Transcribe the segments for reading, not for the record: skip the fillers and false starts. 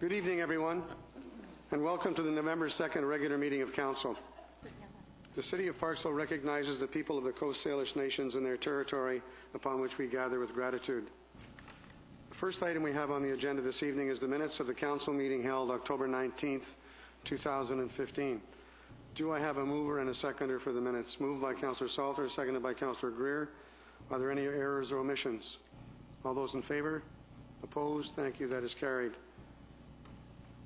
Good evening, everyone, and welcome to the November 2nd regular meeting of Council. The City of Parksville recognizes the people of the Coast Salish Nations and their territory upon which we gather with gratitude. The first item we have on the agenda this evening is the minutes of the Council meeting held October 19th, 2015. Do I have a mover and a seconder for the minutes? Moved by Councillor Salter, seconded by Councillor Greer. Are there any errors or omissions? All those in favor? Opposed? Thank you. That is carried.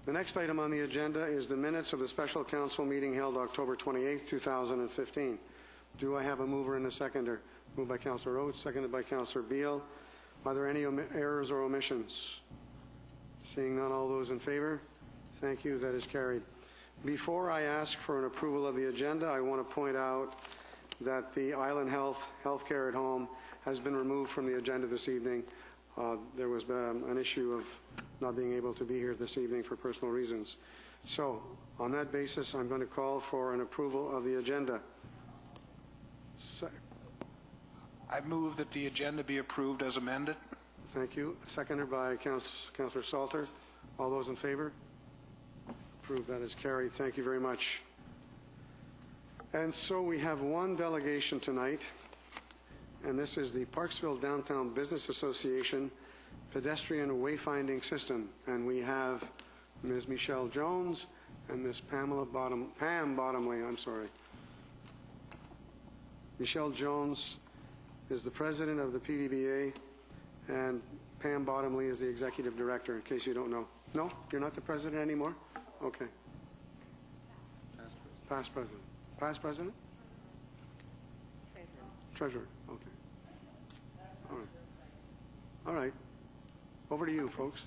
The next item on the agenda is the minutes of the Special Council meeting held October 28, 2015. Do I have a mover and a seconder? Moved by Councillor Oates, seconded by Councillor Beale. Are there any errors or omissions? Seeing none, all those in favor? Thank you. That is carried. Before I ask for an approval of the agenda, I want to point out that the Island Healthcare at Home has been removed from the agenda this evening. There was an issue of not being able to be here this evening for personal reasons. So, on that basis, I'm going to call for an approval of the agenda. I move that the agenda be approved as amended. Thank you. Seconded by Councillor Salter. All those in favor? Approved. That is carried. Thank you very much. And so we have one delegation tonight, and this is the Parksville Downtown Business Association Pedestrian Wayfinding System. And we have Ms. Michelle Jones and Ms. Pam Bottomley. Michelle Jones is the president of the PDBA, and Pam Bottomley is the executive director, in case you don't know. No? You're not the president anymore? Okay. Past president. Past president? Treasurer. Okay. All right. All right. Over to you, folks.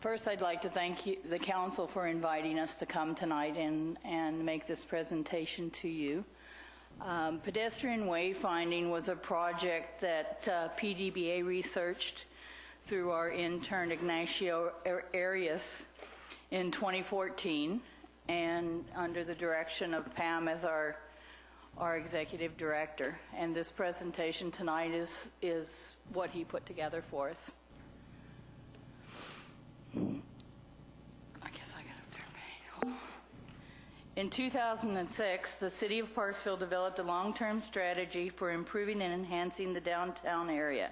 First, I'd like to thank the Council for inviting us to come tonight and make this presentation to you. Pedestrian wayfinding was a project that PDBA researched through our intern Ignacio Arias in 2014, and under the direction of Pam as our executive director. And this presentation tonight is what he put together for us. I guess I got to turn back. In 2006, the City of Parksville developed a long-term strategy for improving and enhancing the downtown area.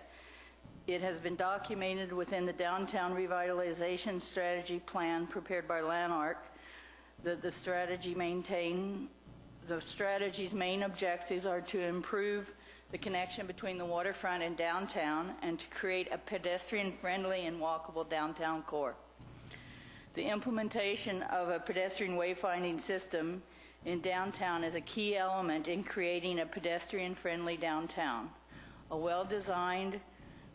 It has been documented within the Downtown Revitalization Strategy Plan prepared by Lanark that the strategy's main objectives are to improve the connection between the waterfront and downtown and to create a pedestrian-friendly and walkable downtown core. The implementation of a pedestrian wayfinding system in downtown is a key element in creating a pedestrian-friendly downtown. A well-designed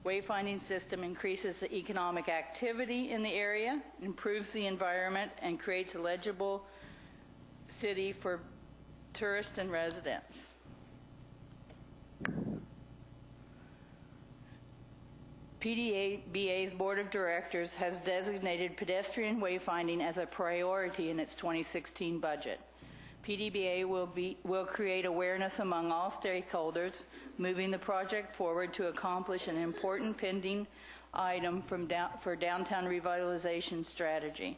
wayfinding system increases the economic activity in the area, improves the environment, and creates a legible city for tourists and residents. PDBA's Board of Directors has designated pedestrian wayfinding as a priority in its 2016 budget. PDBA will create awareness among all stakeholders, moving the project forward to accomplish an important pending item for downtown revitalization strategy.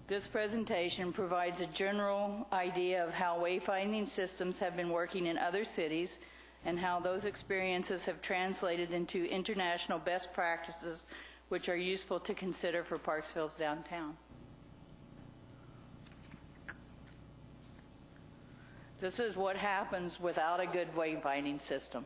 This presentation provides a general idea of how wayfinding systems have been working in other cities and how those experiences have translated into international best practices which are useful to consider for Parksville's downtown. This is what happens without a good wayfinding system.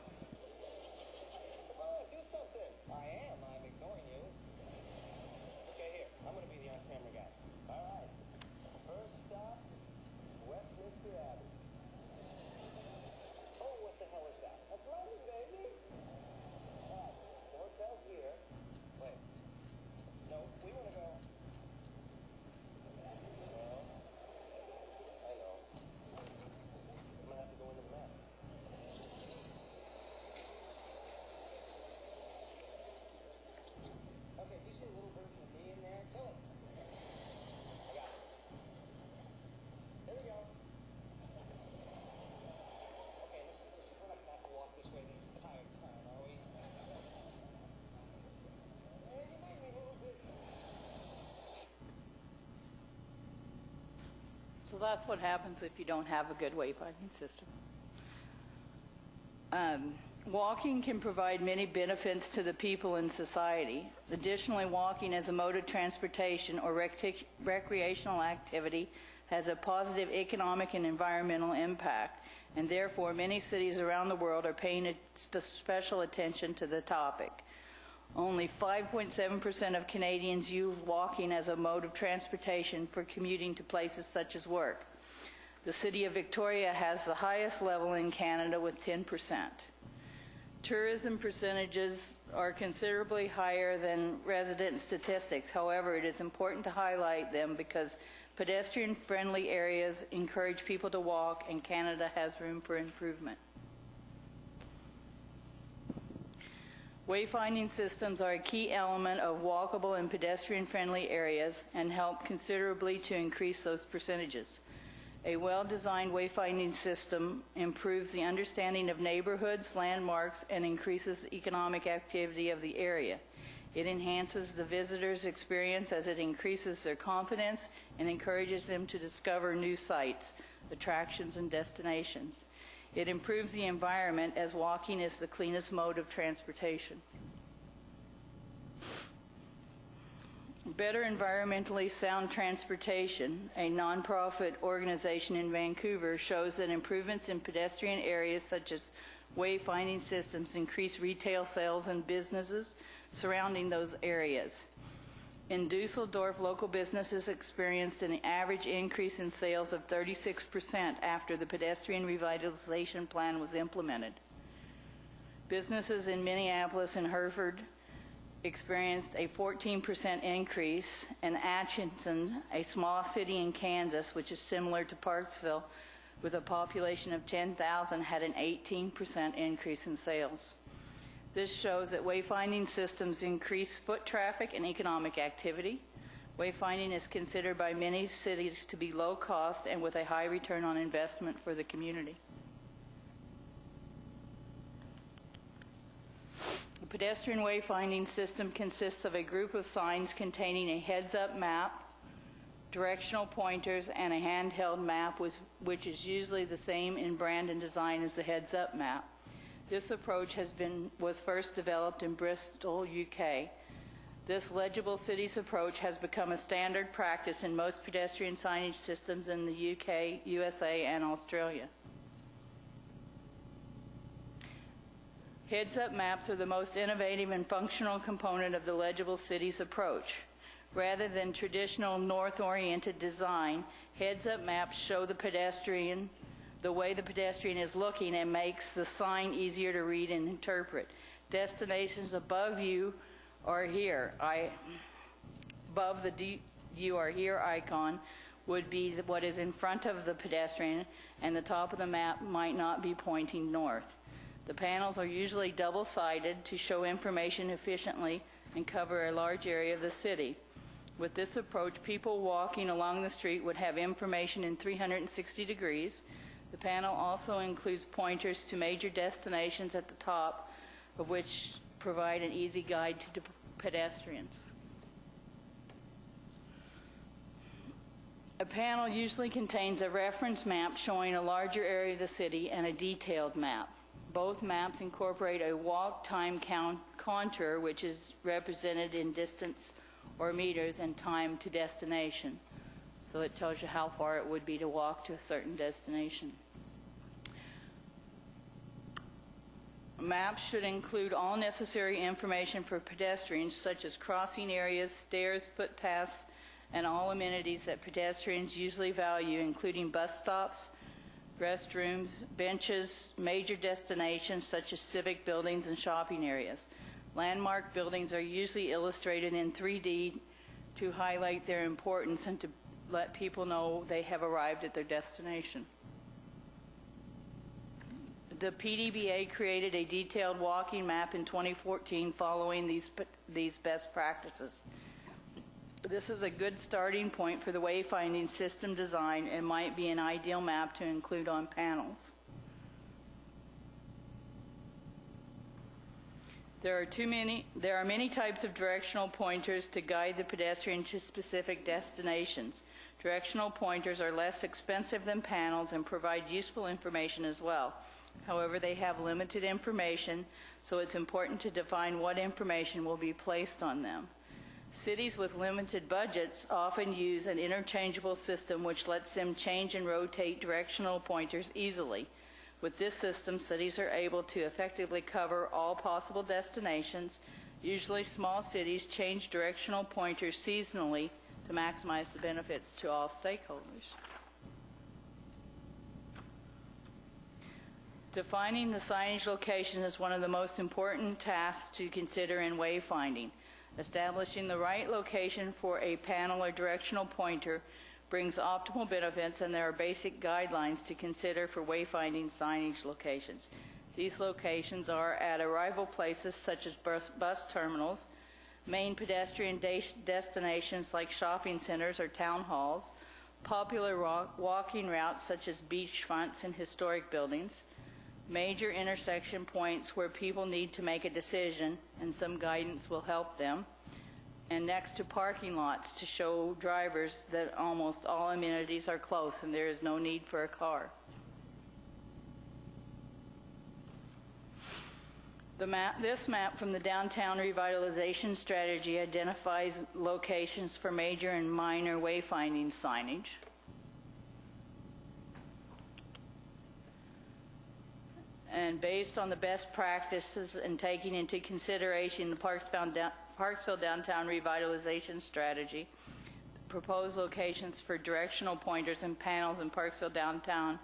So that's what happens if you don't have a good wayfinding system. Walking can provide many benefits to the people in society. Additionally, walking as a mode of transportation or recreational activity has a positive economic and environmental impact, and therefore many cities around the world are paying special attention to the topic. Only 5.7% of Canadians use walking as a mode of transportation for commuting to places such as work. The City of Victoria has the highest level in Canada with 10%. Tourism percentages are considerably higher than resident statistics. However, it is important to highlight them because pedestrian-friendly areas encourage people to walk, and Canada has room for improvement. Wayfinding systems are a key element of walkable and pedestrian-friendly areas and help considerably to increase those percentages. A well-designed wayfinding system improves the understanding of neighborhoods, landmarks, and increases economic activity of the area. It enhances the visitor's experience as it increases their confidence and encourages them to discover new sites, attractions, and destinations. It improves the environment as walking is the cleanest mode of transportation. Better Environmentally Sound Transportation, a nonprofit organization in Vancouver, shows that improvements in pedestrian areas such as wayfinding systems increase retail sales and businesses surrounding those areas. In Dusseldorf, local businesses experienced an average increase in sales of 36% after the pedestrian revitalization plan was implemented. Businesses in Minneapolis and Hereford experienced a 14% increase, and Atchison, a small city in Kansas, which is similar to Parksville, with a population of 10,000, had an 18% increase in sales. This shows that wayfinding systems increase foot traffic and economic activity. Wayfinding is considered by many cities to be low cost and with a high return on investment for the community. The pedestrian wayfinding system consists of a group of signs containing a heads-up map, directional pointers, and a handheld map, which is usually the same in brand and design as the heads-up map. This approach was first developed in Bristol, UK. This legible cities approach has become a standard practice in most pedestrian signage systems in the UK, USA, and Australia. Heads-up maps are the most innovative and functional component of the legible cities approach. Rather than traditional north-oriented design, heads-up maps show the pedestrian the way the pedestrian is looking and makes the sign easier to read and interpret. Destinations above you are here. Above the you are here icon would be what is in front of the pedestrian, and the top of the map might not be pointing north. The panels are usually double-sided to show information efficiently and cover a large area of the city. With this approach, people walking along the street would have information in 360 degrees. The panel also includes pointers to major destinations at the top, of which provide an easy guide to pedestrians. A panel usually contains a reference map showing a larger area of the city and a detailed map. Both maps incorporate a walk time contour, which is represented in distance or meters, and time to destination. So it tells you how far it would be to walk to a certain destination. Maps should include all necessary information for pedestrians, such as crossing areas, stairs, footpaths, and all amenities that pedestrians usually value, including bus stops, restrooms, benches, major destinations such as civic buildings and shopping areas. Landmark buildings are usually illustrated in 3D to highlight their importance and to let people know they have arrived at their destination. The PDBA created a detailed walking map in 2014 following these best practices. This is a good starting point for the wayfinding system design and might be an ideal map to include on panels. There are many types of directional pointers to guide the pedestrian to specific destinations. Directional pointers are less expensive than panels and provide useful information as well. However, they have limited information, so it's important to define what information will be placed on them. Cities with limited budgets often use an interchangeable system which lets them change and rotate directional pointers easily. With this system, cities are able to effectively cover all possible destinations. Usually, small cities change directional pointers seasonally to maximize the benefits to all stakeholders. Defining the signage location is one of the most important tasks to consider in wayfinding. Establishing the right location for a panel or directional pointer brings optimal benefits, and there are basic guidelines to consider for wayfinding signage locations. These locations are at arrival places such as bus terminals, main pedestrian destinations like shopping centers or town halls, popular walking routes such as beachfronts and historic buildings, major intersection points where people need to make a decision and some guidance will help them, and next to parking lots to show drivers that almost all amenities are close and there is no need for a car. This map from the Downtown Revitalization Strategy identifies locations for major and minor wayfinding signage. And based on the best practices and taking into consideration the Parksville Downtown Revitalization Strategy, the proposed locations for directional pointers and panels in Parksville Downtown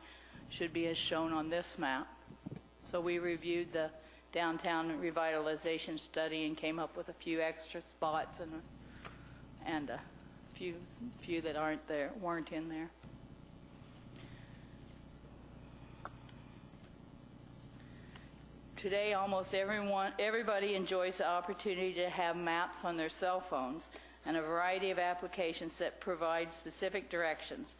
should be as shown on this map. So we reviewed the Downtown Revitalization Study and came up with a few extra spots and a few that weren't in there. Today, almost everybody enjoys the opportunity to have maps on their cell phones and a variety of applications that provide specific directions.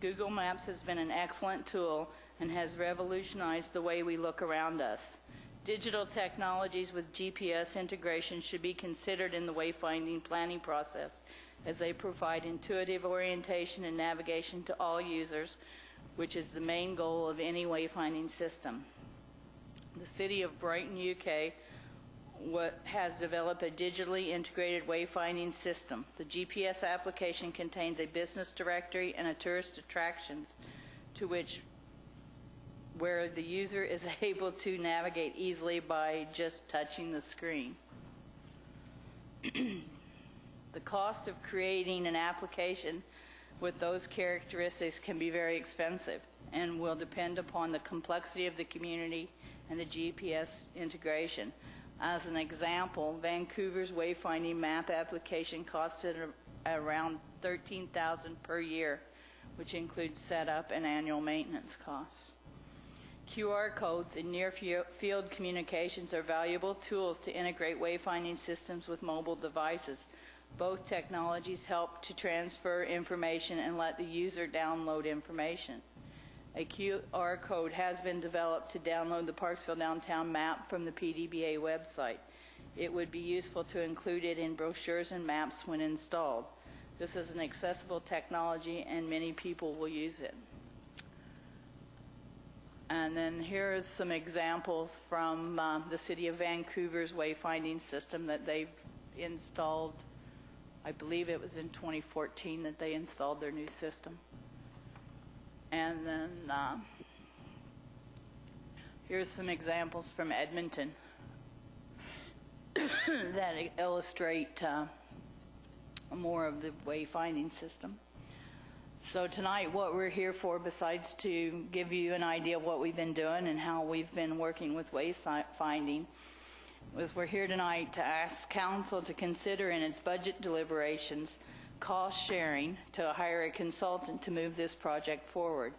Google Maps has been an excellent tool and has revolutionized the way we look around us. Digital technologies with GPS integration should be considered in the wayfinding planning process, as they provide intuitive orientation and navigation to all users, which is the main goal of any wayfinding system. The City of Brighton, UK, has developed a digitally integrated wayfinding system. The GPS application contains a business directory and a tourist attractions where the user is able to navigate easily by just touching the screen. The cost of creating an application with those characteristics can be very expensive and will depend upon the complexity of the community and the GPS integration. As an example, Vancouver's wayfinding map application costed around $13,000 per year, which includes setup and annual maintenance costs. QR codes in near-field communications are valuable tools to integrate wayfinding systems with mobile devices. Both technologies help to transfer information and let the user download information. A QR code has been developed to download the Parksville Downtown map from the PDBA website. It would be useful to include it in brochures and maps when installed. This is an accessible technology and many people will use it. And then here are some examples from the City of Vancouver's wayfinding system that they've installed. I believe it was in 2014 that they installed their new system. And then here's some examples from Edmonton that illustrate more of the wayfinding system. So tonight what we're here for, besides to give you an idea of what we've been doing and how we've been working with wayfinding, was we're here tonight to ask Council to consider in its budget deliberations cost sharing to hire a consultant to move this project forward.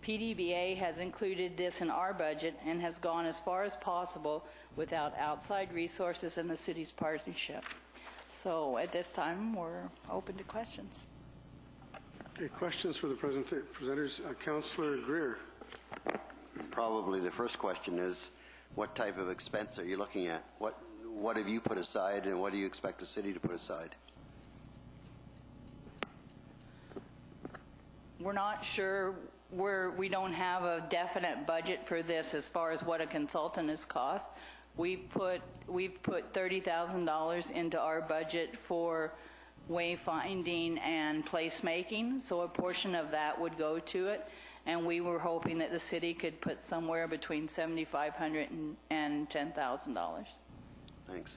PDBA has included this in our budget and has gone as far as possible without outside resources and the city's partnership. So at this time, we're open to questions. Okay, questions for the presenters. Councillor Greer. Probably the first question is, what type of expense are you looking at? What have you put aside, and what do you expect the city to put aside? We're not sure, we don't have a definite budget for this as far as what a consultant has cost. We've put $30,000 into our budget for wayfinding and placemaking, so a portion of that would go to it, and we were hoping that the city could put somewhere between $7,500 and $10,000. Thanks.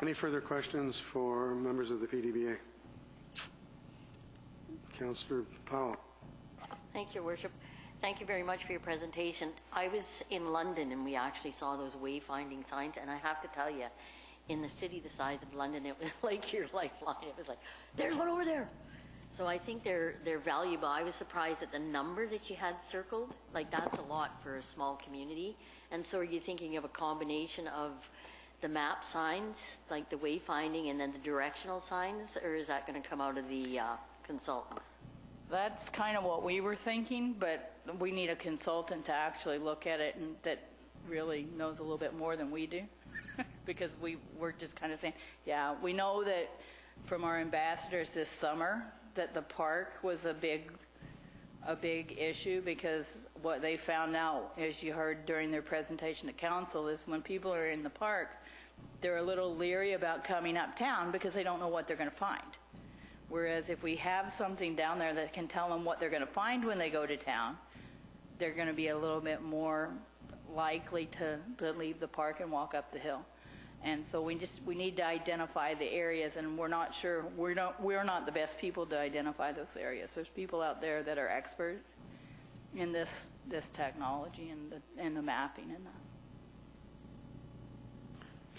Any further questions for members of the PDBA? Councillor Powell. Thank you, Worship. Thank you very much for your presentation. I was in London and we actually saw those wayfinding signs, and I have to tell you, in the city the size of London, it was like your lifeline. It was like, there's one over there. So I think they're valuable. I was surprised at the number that you had circled. Like, that's a lot for a small community. And so are you thinking of a combination of the map signs, like the wayfinding, and then the directional signs, or is that going to come out of the consultant? That's kind of what we were thinking, but we need a consultant to actually look at it and that really knows a little bit more than we do. Because we're just kind of saying, yeah, we know that from our ambassadors this summer that the park was a big issue, because what they found out, as you heard during their presentation to council, is when people are in the park, they're a little leery about coming uptown because they don't know what they're going to find. Whereas if we have something down there that can tell them what they're going to find when they go to town, they're going to be a little bit more likely to leave the park and walk up the hill. And so we need to identify the areas, and we're not sure, we're not the best people to identify those areas. There's people out there that are experts in this technology and the mapping and that.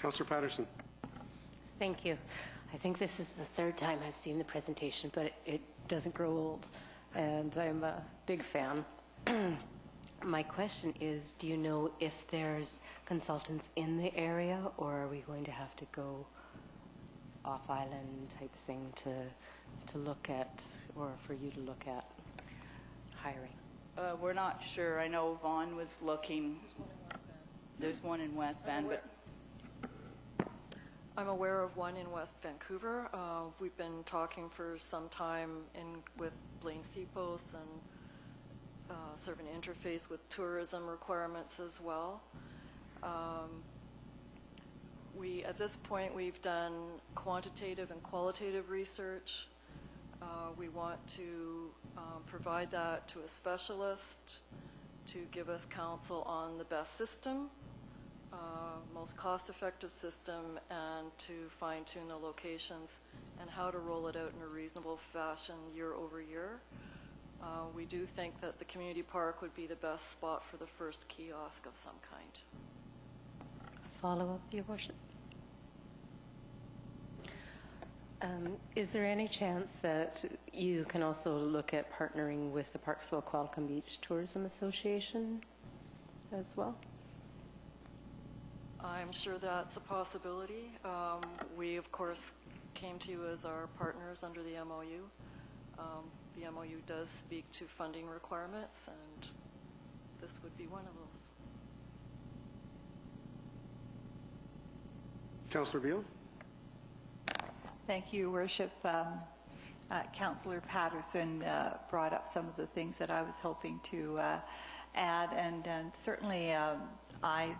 Councillor Patterson. Thank you. I think this is the third time I've seen the presentation, but it doesn't grow old, and I'm a big fan. My question is, do you know if there's consultants in the area, or are we going to have to go off-island type thing to look at, or for you to look at hiring? We're not sure. I know Vaughn was looking. There's one in West Van, but I'm aware of one in West Vancouver. We've been talking for some time with Blaine Seapost and sort of an interface with tourism requirements as well. At this point, we've done quantitative and qualitative research. We want to provide that to a specialist to give us counsel on the best system, most cost-effective system, and to fine-tune the locations and how to roll it out in a reasonable fashion year over year. We do think that the community park would be the best spot for the first kiosk of some kind. Follow-up, Your Worship. Is there any chance that you can also look at partnering with the Parksville Qualicum Beach Tourism Association as well? I'm sure that's a possibility. We, of course, came to you as our partners under the MOU. The MOU does speak to funding requirements, and this would be one of those. Councillor Beal. Thank you, Worship. Councillor Patterson brought up some of the things that I was hoping to add, and certainly I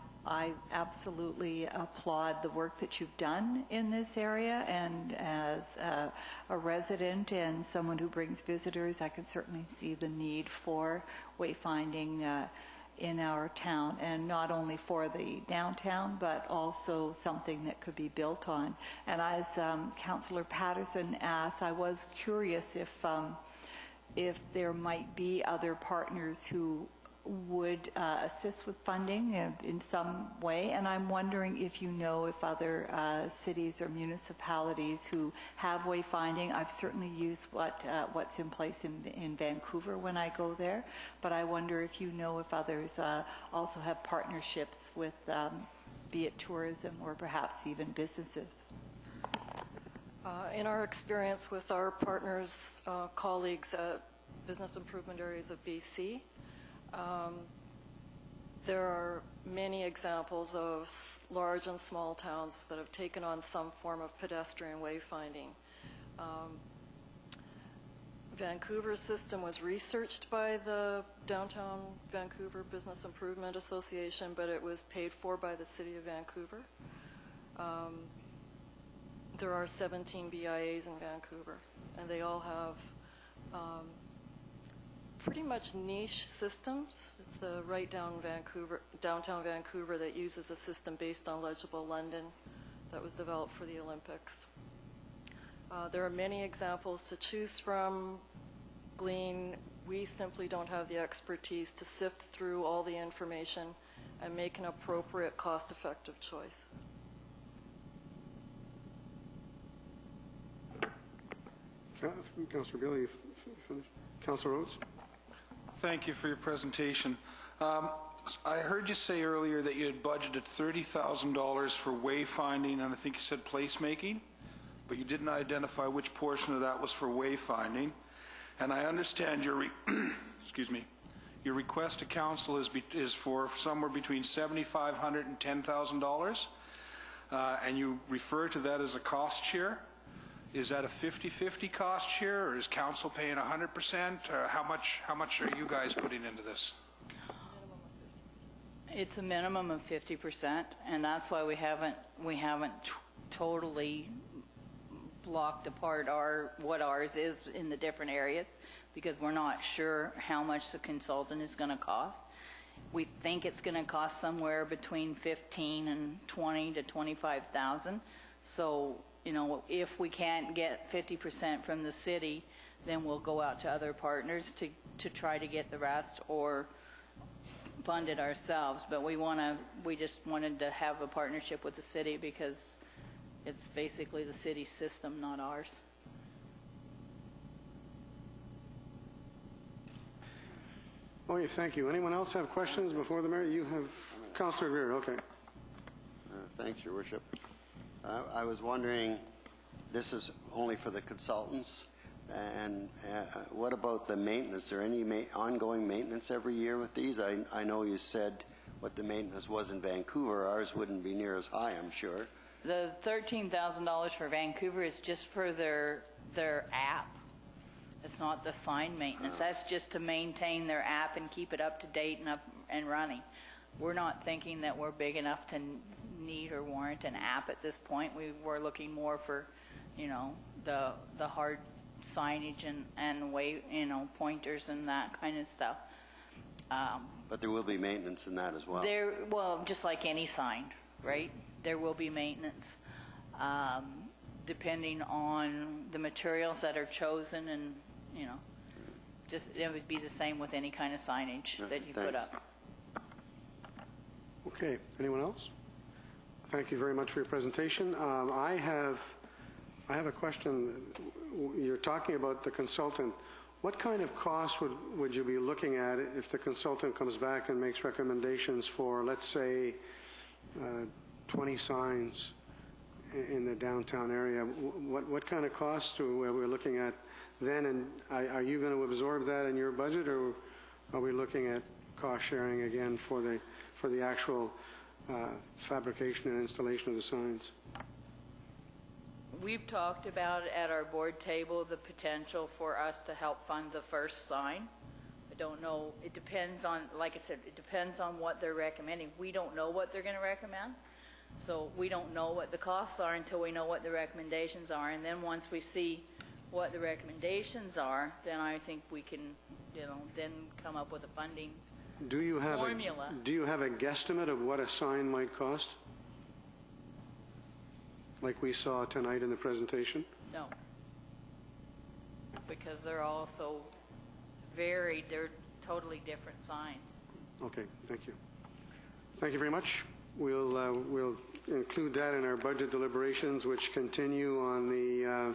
absolutely applaud the work that you've done in this area, and as a resident and someone who brings visitors, I can certainly see the need for wayfinding in our town, and not only for the downtown, but also something that could be built on. And as Councillor Patterson asked, I was curious if there might be other partners who would assist with funding in some way, and I'm wondering if you know if other cities or municipalities who have wayfinding. I've certainly used what's in place in Vancouver when I go there, but I wonder if you know if others also have partnerships with be it tourism or perhaps even businesses. In our experience with our partners, colleagues at Business Improvement Areas of BC, there are many examples of large and small towns that have taken on some form of pedestrian wayfinding. Vancouver system was researched by the Downtown Vancouver Business Improvement Association, but it was paid for by the City of Vancouver. There are 17 BIAs in Vancouver, and they all have pretty much niche systems. It's the Downtown Vancouver that uses a system based on Legible London that was developed for the Olympics. There are many examples to choose from. Glean, we simply don't have the expertise to sift through all the information and make an appropriate, cost-effective choice. Councillor Bailey, you finished? Councillor Rhodes? Thank you for your presentation. I heard you say earlier that you had budgeted $30,000 for wayfinding, and I think you said placemaking, but you didn't identify which portion of that was for wayfinding. And I understand your excuse me, your request to council is for somewhere between $7,500 and $10,000, and you refer to that as a cost share. Is that a 50-50 cost share, or is council paying 100%? How much are you guys putting into this? It's a minimum of 50%, and that's why we haven't totally blocked apart what ours is in the different areas, because we're not sure how much the consultant is going to cost. We think it's going to cost somewhere between $15,000 and $20,000 to $25,000. So, you know, if we can't get 50% from the city, then we'll go out to other partners to try to get the rest, or fund it ourselves. But we just wanted to have a partnership with the city because it's basically the city's system, not ours. Okay, thank you. Anyone else have questions before the mayor? You have Councillor Greer. Okay. Thanks, Your Worship. I was wondering, this is only for the consultants, and what about the maintenance? Is there any ongoing maintenance every year with these? I know you said what the maintenance was in Vancouver. Ours wouldn't be near as high, I'm sure. The $13,000 for Vancouver is just for their app. It's not the sign maintenance. That's just to maintain their app and keep it up to date and running. We're not thinking that we're big enough to need or warrant an app at this point. We were looking more for, you know, the hard signage and way, you know, pointers and that kind of stuff. But there will be maintenance in that as well. Well, just like any sign, right? There will be maintenance, depending on the materials that are chosen, and you know, just it would be the same with any kind of signage that you put up. Okay. Anyone else? Thank you very much for your presentation. I have a question. You're talking about the consultant. What kind of cost would you be looking at if the consultant comes back and makes recommendations for, let's say, 20 signs in the downtown area? What kind of cost are we looking at then? And are you going to absorb that in your budget, or are we looking at cost sharing again for the actual fabrication and installation of the signs? We've talked about at our board table the potential for us to help fund the first sign. I don't know. It depends on, like I said, it depends on what they're recommending. We don't know what they're going to recommend. So we don't know what the costs are until we know what the recommendations are. And then once we see what the recommendations are, then I think we can, you know, then come up with a funding formula. Do you have a guesstimate of what a sign might cost? Like we saw tonight in the presentation? No. Because they're all so varied. They're totally different signs. Okay, thank you. Thank you very much. We'll include that in our budget deliberations, which continue on the,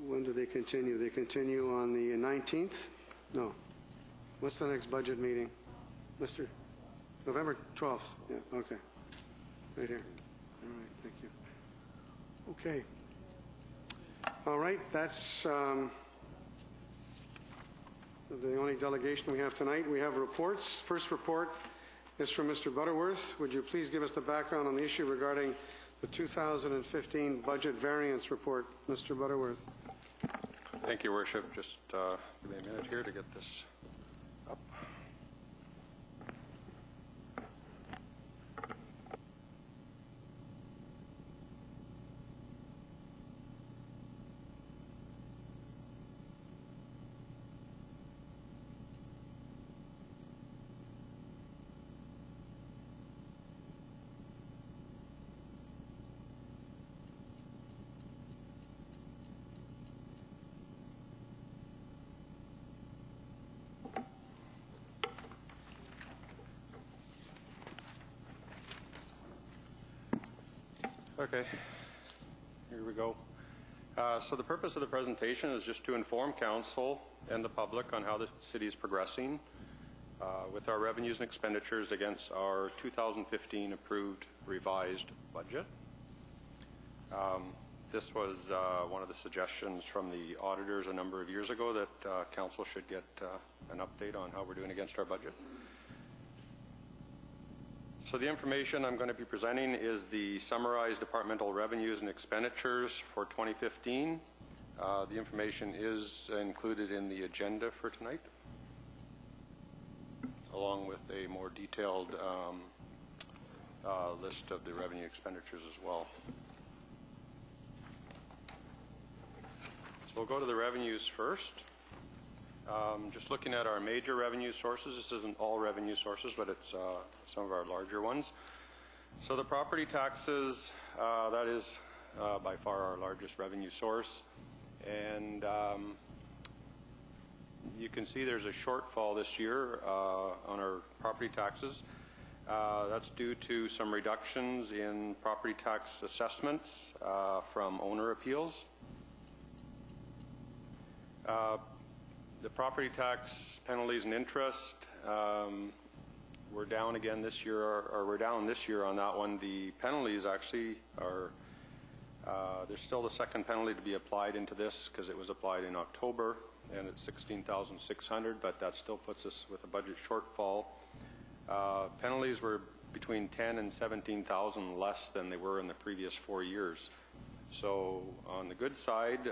when do they continue? They continue on the 19th? No. What's the next budget meeting? Mr. November 12th? Yeah, okay. Right here. All right, thank you. Okay. All right, that's the only delegation we have tonight. We have reports. First report is from Mr. Butterworth. Would you please give us the background on the issue regarding the 2015 budget variance report, Mr. Butterworth? Thank you, Worship. Just give me a minute here to get this up. Okay, here we go. So the purpose of the presentation is just to inform Council and the public on how the city is progressing with our revenues and expenditures against our 2015 approved revised budget. This was one of the suggestions from the auditors a number of years ago that Council should get an update on how we're doing against our budget. So the information I'm going to be presenting is the summarized departmental revenues and expenditures for 2015. The information is included in the agenda for tonight, along with a more detailed list of the revenue expenditures as well. So we'll go to the revenues first. Just looking at our major revenue sources, this isn't all revenue sources, but it's some of our larger ones. So the property taxes, that is by far our largest revenue source. And you can see there's a shortfall this year on our property taxes. That's due to some reductions in property tax assessments from owner appeals. The property tax penalties and interest, we're down again this year, or we're down this year on that one. The penalties actually are, there's still the second penalty to be applied into this because it was applied in October, and it's $16,600, but that still puts us with a budget shortfall. Penalties were between $10,000 and $17,000 less than they were in the previous 4 years. So on the good side,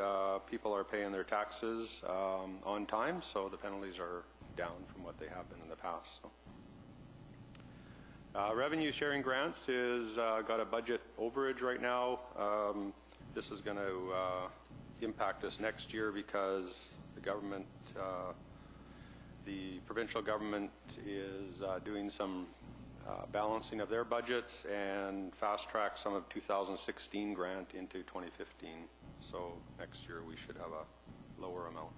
people are paying their taxes on time, so the penalties are down from what they have been in the past. So. Revenue sharing grants is got a budget overage right now. This is going to impact us next year because the government, the provincial government is doing some balancing of their budgets and fast-track some of 2016 grant into 2015. So next year we should have a lower amount.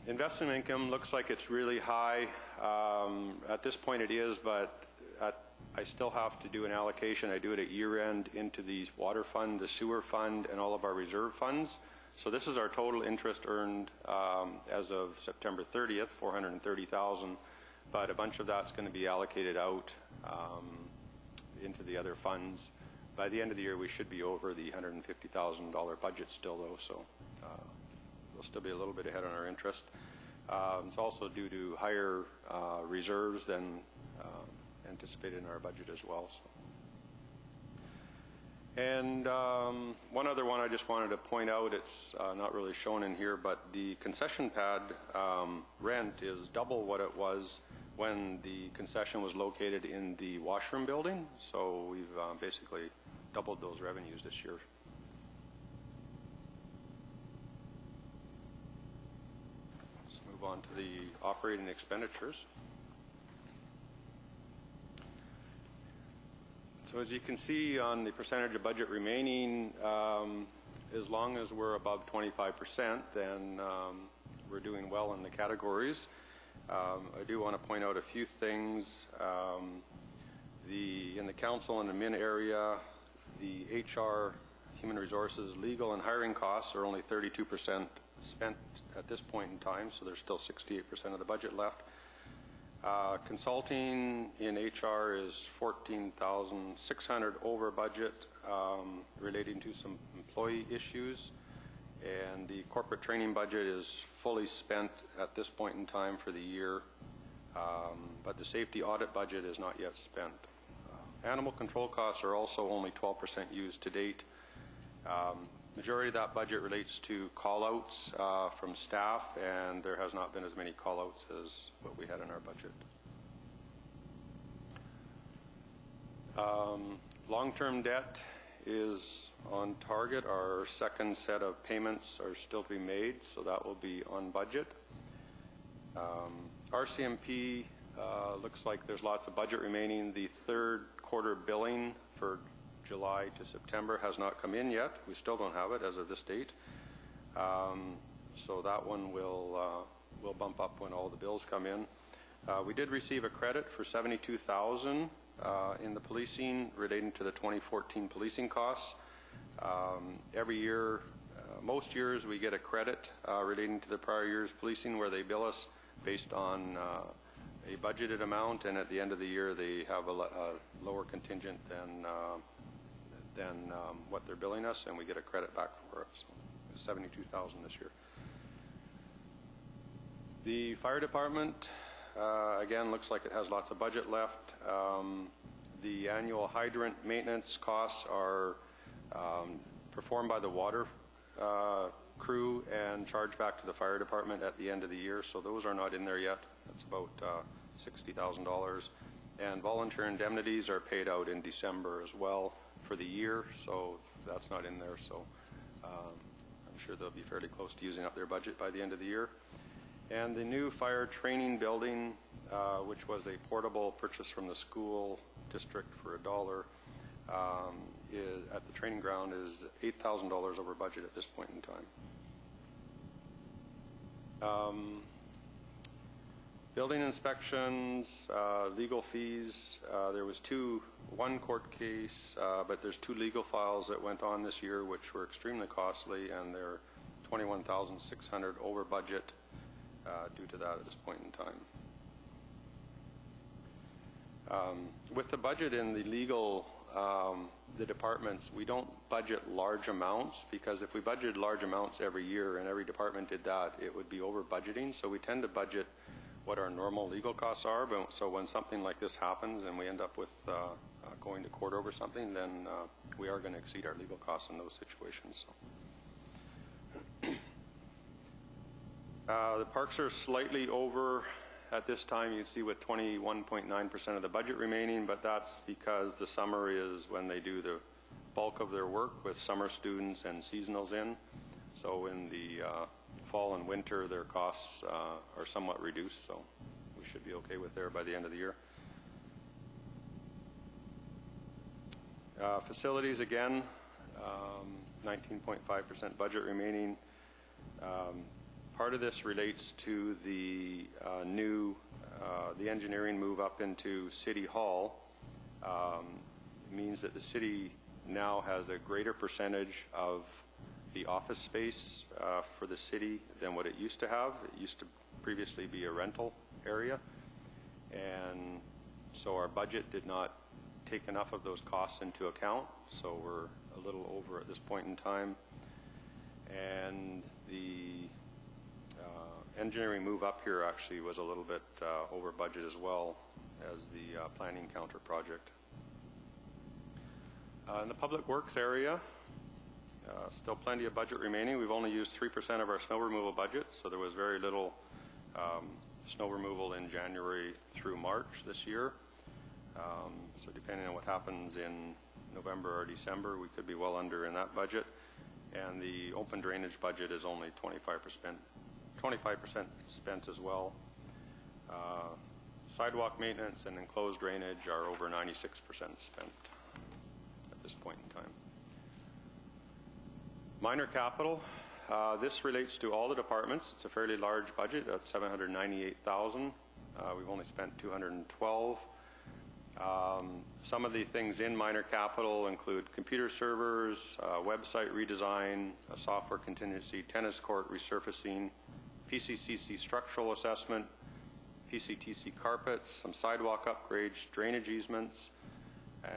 Investment income looks like it's really high. At this point it is, but I still have to do an allocation. I do it at year-end into the water fund, the sewer fund, and all of our reserve funds. So this is our total interest earned as of September 30th, $430,000. But a bunch of that's going to be allocated out into the other funds. By the end of the year, we should be over the $150,000 budget still, though, so we'll still be a little bit ahead on our interest. It's also due to higher reserves than anticipated in our budget as well. So. And one other one I just wanted to point out, it's not really shown in here, but the concession pad rent is double what it was when the concession was located in the washroom building. So we've basically doubled those revenues this year. Let's move on to the operating expenditures. So as you can see on the percentage of budget remaining, as long as we're above 25%, then we're doing well in the categories. I do want to point out a few things. In the council and admin area, the HR, human resources, legal and hiring costs are only 32% spent at this point in time, so there's still 68% of the budget left. Consulting in HR is $14,600 over budget relating to some employee issues, and the corporate training budget is fully spent at this point in time for the year, but the safety audit budget is not yet spent. Animal control costs are also only 12% used to date. Majority of that budget relates to call-outs from staff, and there has not been as many call-outs as what we had in our budget. Long-term debt is on target. Our second set of payments are still to be made, so that will be on budget. RCMP looks like there's lots of budget remaining. The third quarter billing for July to September has not come in yet. We still don't have it as of this date. So that one will bump up when all the bills come in. We did receive a credit for $72,000 in the policing relating to the 2014 policing costs. Every year, most years we get a credit relating to the prior year's policing where they bill us based on a budgeted amount, and at the end of the year they have a lower contingent than what they're billing us, and we get a credit back for it. So $72,000 this year. The fire department, again, looks like it has lots of budget left. The annual hydrant maintenance costs are performed by the water crew and charged back to the fire department at the end of the year, so those are not in there yet. That's about $60,000. And volunteer indemnities are paid out in December as well for the year, so that's not in there. So I'm sure they'll be fairly close to using up their budget by the end of the year. And the new fire training building, which was a portable purchase from the school district for $1, at the training ground is $8,000 over budget at this point in time. Building inspections, legal fees, there was one court case, but there's 2 legal files that went on this year which were extremely costly, and they're $21,600 over budget due to that at this point in time. With the budget in the legal, the departments, we don't budget large amounts, because if we budgeted large amounts every year and every department did that, it would be over budgeting. So we tend to budget what our normal legal costs are, but so when something like this happens and we end up with going to court over something, then we are going to exceed our legal costs in those situations. So. The parks are slightly over at this time. You see with 21.9% of the budget remaining, but that's because the summer is when they do the bulk of their work with summer students and seasonals in. So in the fall and winter, their costs are somewhat reduced, so we should be okay with there by the end of the year. Facilities, again, 19.5% budget remaining. Part of this relates to the the engineering move up into City Hall. It means that the city now has a greater percentage of the office space for the city than what it used to have. It used to previously be a rental area, and so our budget did not take enough of those costs into account, so we're a little over at this point in time. And the engineering move up here actually was a little bit over budget as well as the planning counter project. In the public works area, still plenty of budget remaining. We've only used 3% of our snow removal budget, so there was very little snow removal in January through March this year. So depending on what happens in November or December, we could be well under in that budget. And the open drainage budget is only 25% spent as well. Sidewalk maintenance and enclosed drainage are over 96% spent at this point in time. Minor capital, this relates to all the departments. It's a fairly large budget of $798,000. We've only spent $212,000. Some of the things in minor capital include computer servers, website redesign, a software contingency, tennis court resurfacing, PCCC structural assessment, PCTC carpets, some sidewalk upgrades, drainage easements,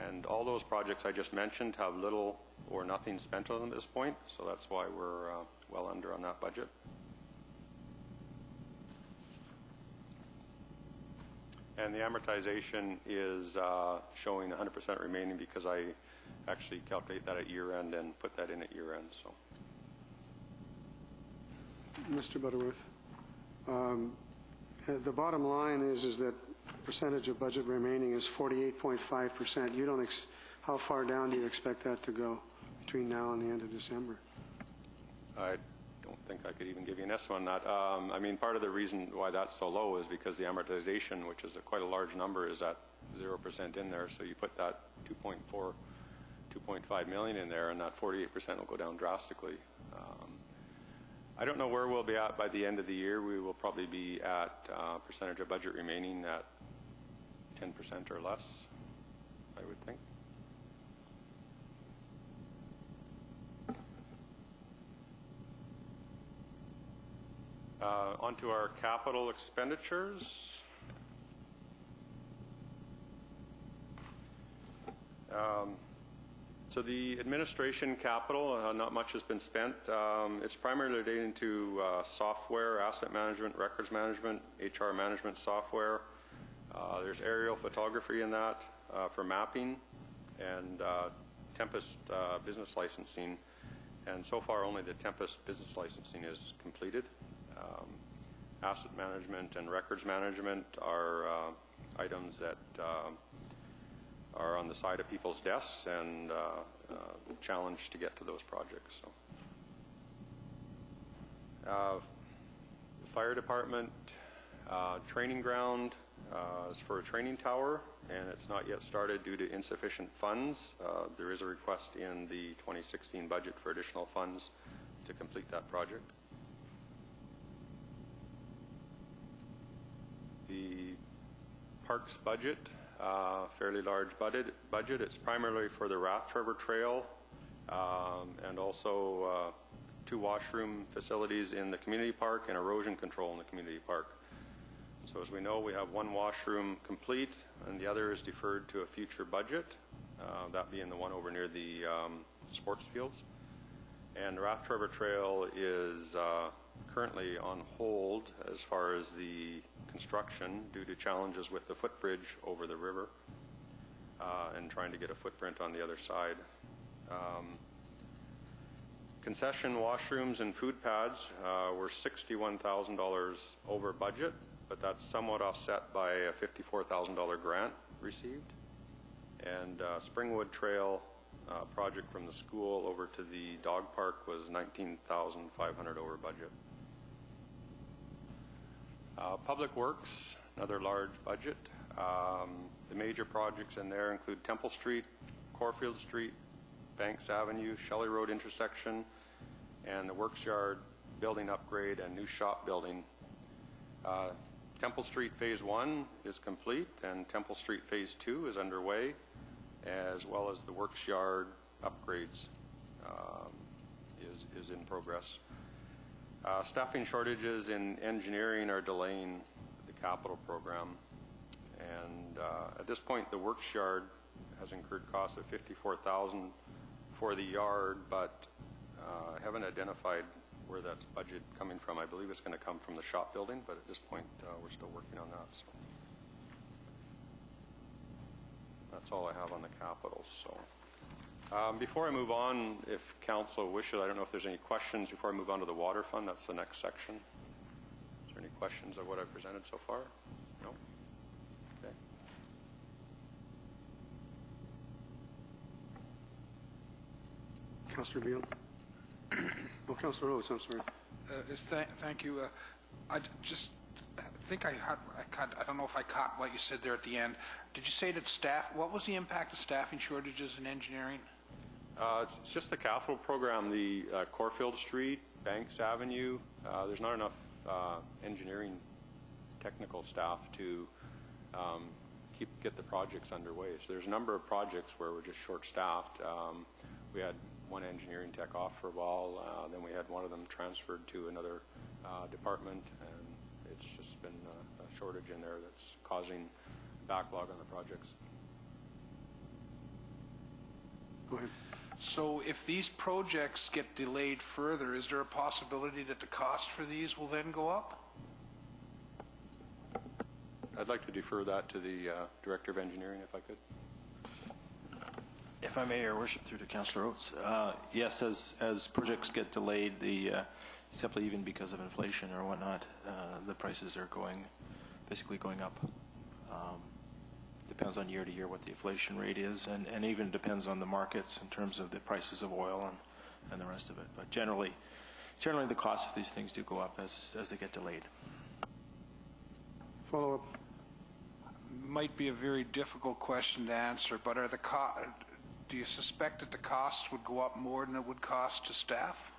and all those projects I just mentioned have little or nothing spent on them at this point, so that's why we're well under on that budget. And the amortization is showing 100% remaining because I actually calculate that at year end and put that in at year end. So. Mr. Butterworth, the bottom line is that percentage of budget remaining is 48.5%. You don't. How far down do you expect that to go between now and the end of December? I don't think I could even give you an estimate on that. I mean, part of the reason why that's so low is because the amortization, which is quite a large number, is at 0% in there. So you put that 2.5 million in there, and that 48% will go down drastically. I don't know where we'll be at by the end of the year. We will probably be at percentage of budget remaining at 10% or less, I would think. Onto our capital expenditures. So the administration capital, not much has been spent. It's primarily relating to software, asset management, records management, HR management software. There's aerial photography in that for mapping, and Tempest business licensing. And so far only the Tempest business licensing is completed. Asset management and records management are items that are on the side of people's desks and challenged to get to those projects. So, the fire department training ground is for a training tower, and it's not yet started due to insufficient funds. There is a request in the 2016 budget for additional funds to complete that project. The parks budget, fairly large budget. It's primarily for the Raft River Trail and also 2 washroom facilities in the community park and erosion control in the community park. So as we know, we have 1 washroom complete and the other is deferred to a future budget, that being the one over near the sports fields. And the Raft River Trail is currently on hold as far as the construction due to challenges with the footbridge over the river and trying to get a footprint on the other side. Concession washrooms and food pads were $61,000 over budget, but that's somewhat offset by a $54,000 grant received. And Springwood Trail project from the school over to the dog park was $19,500 over budget. Public Works, another large budget. The major projects in there include Temple Street, Corfield Street, Banks Avenue, Shelley Road intersection, and the Works Yard building upgrade and new shop building. Temple Street Phase 1 is complete, and Temple Street Phase 2 is underway, as well as the Works Yard upgrades is in progress. Staffing shortages in engineering are delaying the capital program, and at this point the Works Yard has incurred costs of $54,000 for the yard, but I haven't identified where that's budget coming from. I believe it's going to come from the shop building, but at this point we're still working on that. So that's all I have on the capital. So before I move on, if council wishes, I don't know if there's any questions before I move on to the water fund. That's the next section. Is there any questions of what I've presented so far? No? Okay. Councillor Beal. Oh, Councillor Rhodes, I'm sorry. Thank you. I just think I don't know if I caught what you said there at the end. Did you say that what was the impact of staffing shortages in engineering? It's just the capital program, the Corfield Street, Banks Avenue. There's not enough engineering technical staff to get the projects underway. So there's a number of projects where we're just short-staffed. We had one engineering tech off for a while, then we had one of them transferred to another department, and it's just been a shortage in there that's causing backlog on the projects. Go ahead. So if these projects get delayed further, is there a possibility that the cost for these will then go up? I'd like to defer that to the Director of Engineering, if I could. If I may, Your Worship, through to Councillor Oates. Yes, as projects get delayed, the simply even because of inflation or whatnot, the prices are basically going up. Depends on year to year what the inflation rate is, and even depends on the markets in terms of the prices of oil and the rest of it. But generally the costs of these things do go up as they get delayed. Follow up. Might be a very difficult question to answer, but do you suspect that the costs would go up more than it would cost to staff?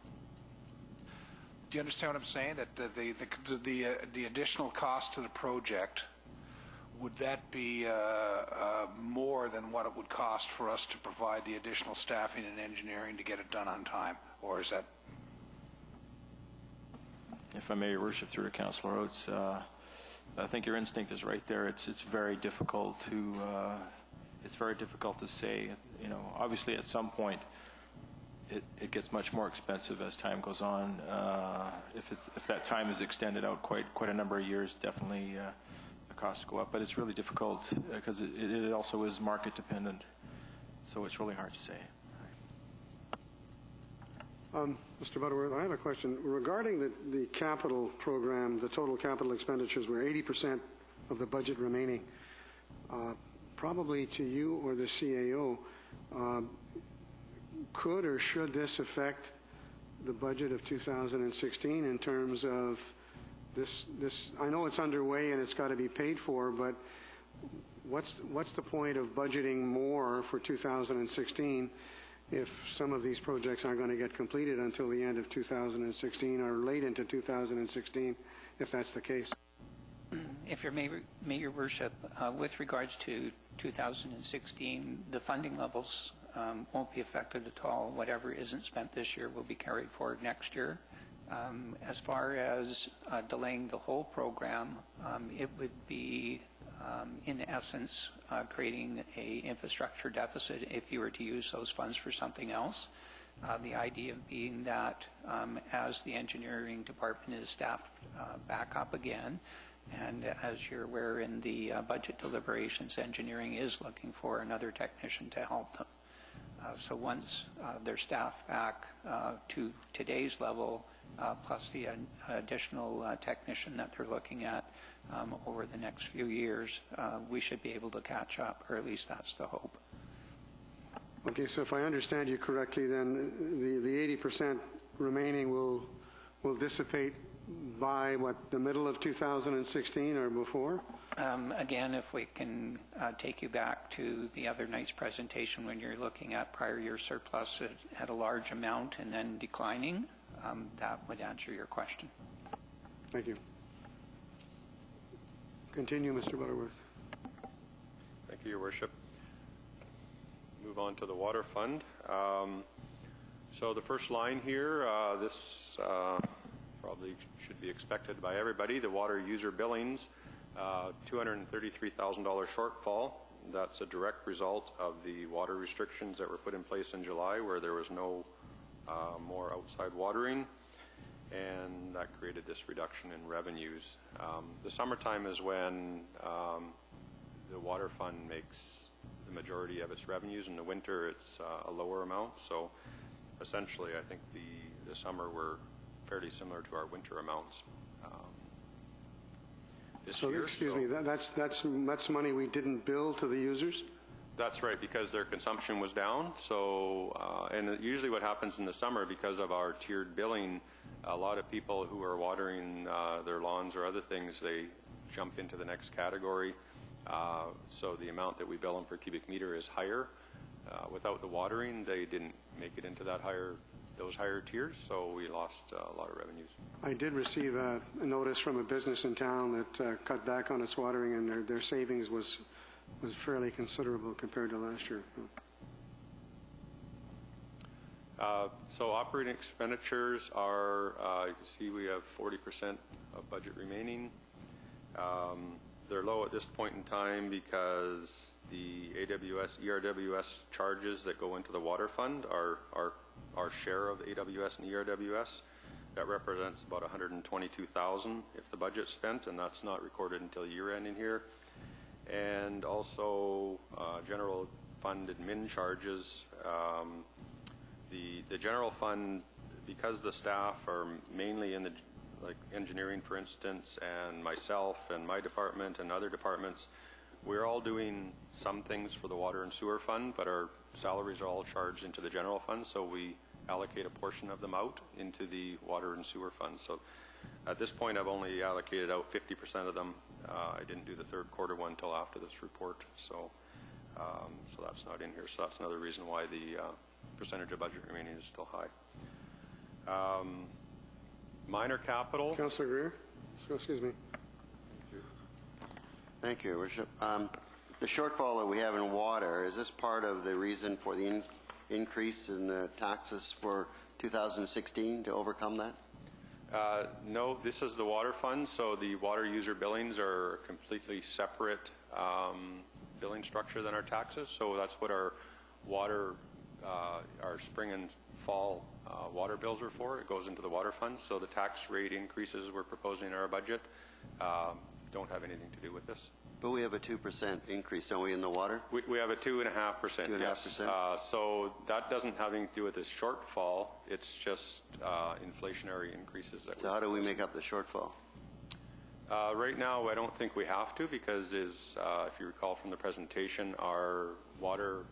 Do you understand what I'm saying? That the additional cost to the project, would that be more than what it would cost for us to provide the additional staffing and engineering to get it done on time? Or is that... If I may, Your Worship, through to Councillor Oates, I think your instinct is right there. It's very difficult to say. Obviously at some point it gets much more expensive as time goes on. If that time is extended out quite a number of years, definitely the costs go up. But it's really difficult because it also is market dependent. So it's really hard to say. Mr. Butterworth, I have a question. Regarding the capital program, the total capital expenditures were 80% of the budget remaining. Probably to you or the CAO, could or should this affect the budget of 2016 in terms of this? I know it's underway and it's got to be paid for, but what's the point of budgeting more for 2016 if some of these projects aren't going to get completed until the end of 2016 or late into 2016, if that's the case? If you may, Your Worship, with regards to 2016, the funding levels won't be affected at all. Whatever isn't spent this year will be carried forward next year. As far as delaying the whole program, it would be in essence creating an infrastructure deficit if you were to use those funds for something else. The idea being that as the engineering department is staffed back up again, and as you're aware in the budget deliberations, engineering is looking for another technician to help them. So once they're staffed back to today's level, plus the additional technician that they're looking at over the next few years, we should be able to catch up, or at least that's the hope. Okay, so if I understand you correctly, then the 80% remaining will dissipate by, what, the middle of 2016 or before? Again, if we can take you back to the other night's presentation when you're looking at prior year surplus at a large amount and then declining, that would answer your question. Thank you. Continue, Mr. Butterworth. Thank you, Your Worship. Move on to the water fund. So the first line here, this probably should be expected by everybody. The water user billings, $233,000 shortfall. That's a direct result of the water restrictions that were put in place in July, where there was no more outside watering, and that created this reduction in revenues. The summertime is when the water fund makes the majority of its revenues. In the winter, it's a lower amount. So essentially, I think the summer were fairly similar to our winter amounts. Excuse me, that's money we didn't bill to the users? That's right, because their consumption was down. So, and usually what happens in the summer, because of our tiered billing, a lot of people who are watering their lawns or other things, they jump into the next category. So the amount that we bill them per cubic meter is higher. Without the watering, they didn't make it into those higher tiers, so we lost a lot of revenues. I did receive a notice from a business in town that cut back on its watering, and their savings was fairly considerable compared to last year. So operating expenditures are, you can see we have 40% of budget remaining. They're low at this point in time because the AWS, ERWS charges that go into the water fund are our share of AWS and ERWS. That represents about $122,000 if the budget's spent, and that's not recorded until year end in here. And also general fund admin charges. The general fund, because the staff are mainly in the, like engineering, for instance, and myself and my department and other departments, we're all doing some things for the water and sewer fund, but our salaries are all charged into the general fund, so we allocate a portion of them out into the water and sewer fund. So at this point, I've only allocated out 50% of them. I didn't do the third quarter one until after this report, so that's not in here. So that's another reason why the percentage of budget remaining is still high. Minor capital. Councillor Greer, excuse me. Thank you, Your Worship. The shortfall that we have in water, is this part of the reason for the increase in the taxes for 2016 to overcome that? No, this is the water fund, so the water user billings are a completely separate billing structure than our taxes. So that's what our water, our spring and fall water bills are for. It goes into the water fund. So the tax rate increases we're proposing in our budget don't have anything to do with this. But we have a 2% increase, don't we, in the water? We have a 2.5%. 2.5%? Yes. So that doesn't have anything to do with this shortfall. It's just inflationary increases. So how do we make up the shortfall? Right now, I don't think we have to because, if you recall from the presentation, our water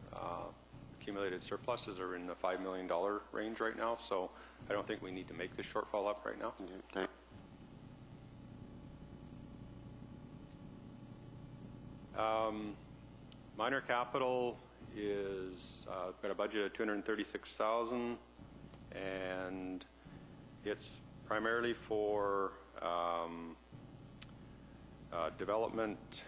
accumulated surpluses are in the $5 million range right now. So I don't think we need to make the shortfall up right now. Okay. Minor capital is got a budget of $236,000, and it's primarily for development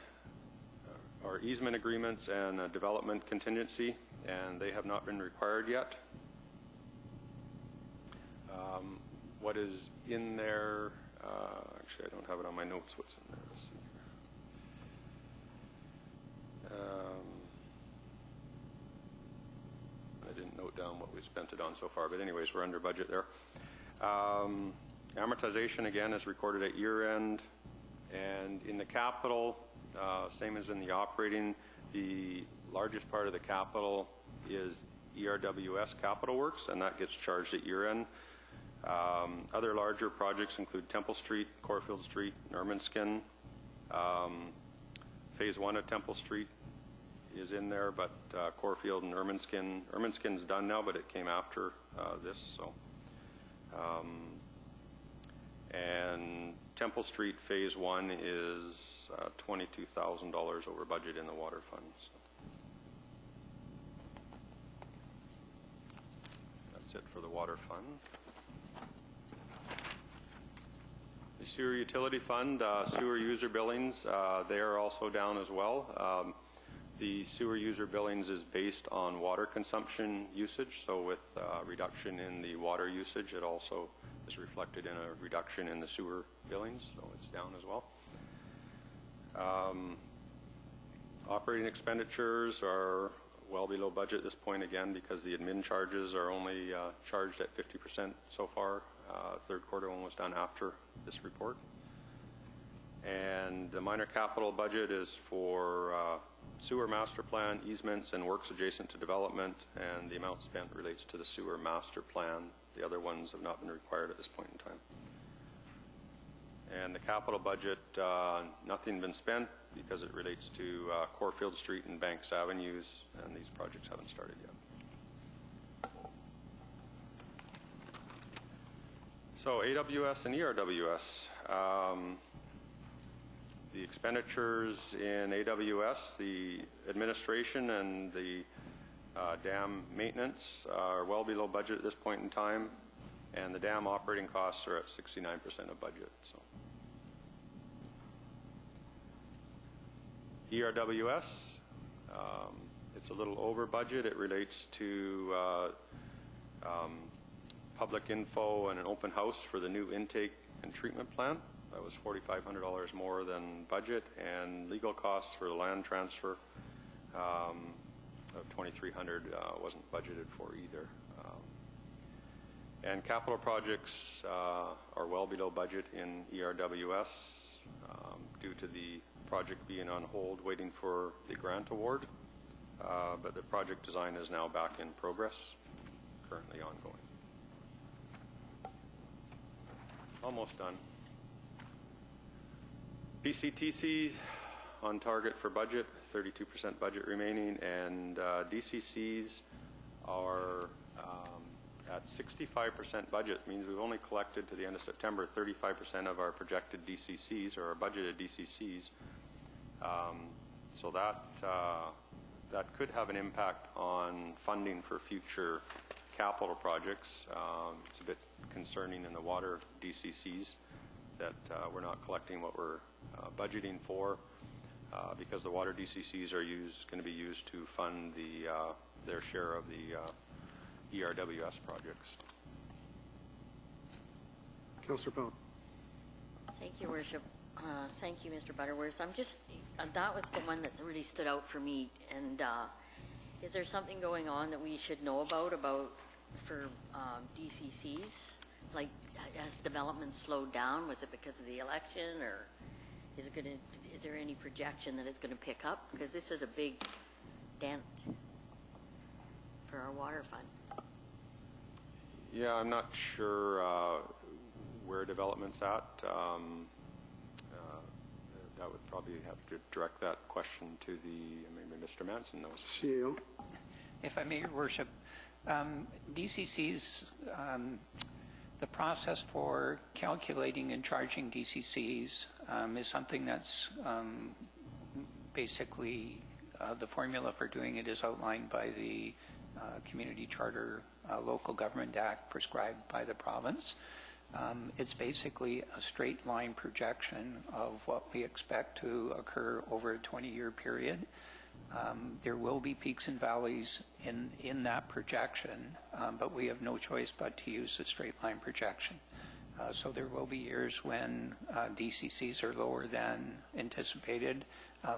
or easement agreements and development contingency, and they have not been required yet. What is in there? Actually, I don't have it on my notes. What's in there? Let's see. I didn't note down what we spent it on so far, but anyways, we're under budget there. Amortization, again, is recorded at year end. And in the capital, same as in the operating, the largest part of the capital is ERWS Capital Works, and that gets charged at year end. Other larger projects include Temple Street, Corefield Street, Ermineskin. Phase 1 of Temple Street is in there, but Corefield and Ermineskin's done now, but it came after this. So, and Temple Street Phase 1 is $22,000 over budget in the water fund. So. That's it for the water fund. The sewer utility fund, sewer user billings, they are also down as well. The sewer user billings is based on water consumption usage, so with reduction in the water usage, it also is reflected in a reduction in the sewer billings, so it's down as well. Operating expenditures are well below budget at this point, again, because the admin charges are only charged at 50% so far. Third quarter one was done after this report. And the minor capital budget is for sewer master plan, easements, and works adjacent to development, and the amount spent relates to the sewer master plan. The other ones have not been required at this point in time. And the capital budget, nothing been spent because it relates to Corefield Street and Banks Avenues, and these projects haven't started yet. So AWS and ERWS. The expenditures in AWS, the administration and the dam maintenance are well below budget at this point in time, and the dam operating costs are at 69% of budget. So. ERWS, it's a little over budget. It relates to public info and an open house for the new intake and treatment plant. That was $4,500 more than budget, and legal costs for the land transfer of $2,300 wasn't budgeted for either. And capital projects are well below budget in ERWS due to the project being on hold waiting for the grant award, but the project design is now back in progress, currently ongoing. Almost done. PCTC on target for budget, 32% budget remaining, and DCCs are at 65% budget, means we've only collected to the end of September 35% of our projected DCCs, or our budgeted DCCs. So that could have an impact on funding for future capital projects. It's a bit concerning in the water DCCs that we're not collecting what we're budgeting for, because the water DCCs are going to be used to fund their share of the ERWS projects. Councillor Powell. Thank you, Worship. Thank you, Mr. Butterworth. I'm just, that was the one that's really stood out for me. And is there something going on that we should know about for DCCs? Like, has development slowed down? Was it because of the election, or is there any projection that it's going to pick up? Because this is a big dent for our water fund. Yeah, I'm not sure where development's at. That would probably have to direct that question to maybe Mr. Manson knows. CEO. If I may, Your Worship, DCCs, the process for calculating and charging DCCs is something that's basically the formula for doing it is outlined by the Community Charter Local Government Act prescribed by the province. It's basically a straight line projection of what we expect to occur over a 20-year period. There will be peaks and valleys in that projection, but we have no choice but to use the straight line projection. So there will be years when DCCs are lower than anticipated.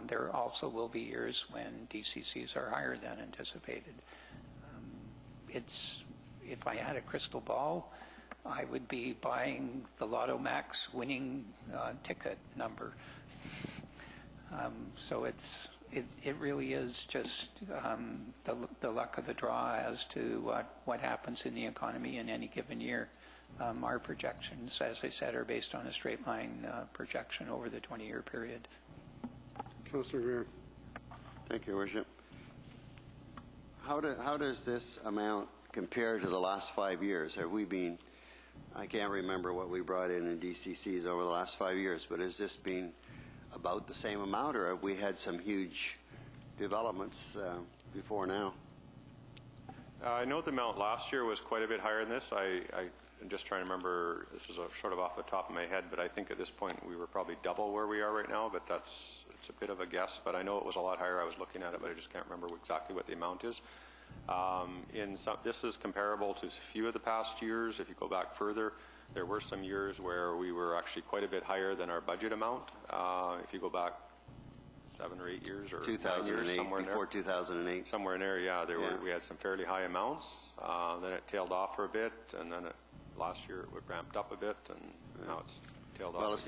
There also will be years when DCCs are higher than anticipated. If I had a crystal ball, I would be buying the Lotto Max winning ticket number. So it really is just the luck of the draw as to what happens in the economy in any given year. Our projections, as I said, are based on a straight line projection over the 20-year period. Councillor Greer. Thank you, Worship. How does this amount compare to the last 5 years? Have we been, I can't remember what we brought in DCCs over the last 5 years, but has this been about the same amount, or have we had some huge developments before now? I know the amount last year was quite a bit higher than this. I'm just trying to remember, this is sort of off the top of my head, but I think at this point we were probably double where we are right now, but it's a bit of a guess, but I know it was a lot higher. I was looking at it, but I just can't remember exactly what the amount is. This is comparable to a few of the past years. If you go back further, there were some years where we were actually quite a bit higher than our budget amount. If you go back 7 or 8 years, or 2008, years, somewhere before in there. 2008. Somewhere in there, yeah. We had some fairly high amounts. Then it tailed off for a bit, and then last year it ramped up a bit, and now it's tailed off. Well, it's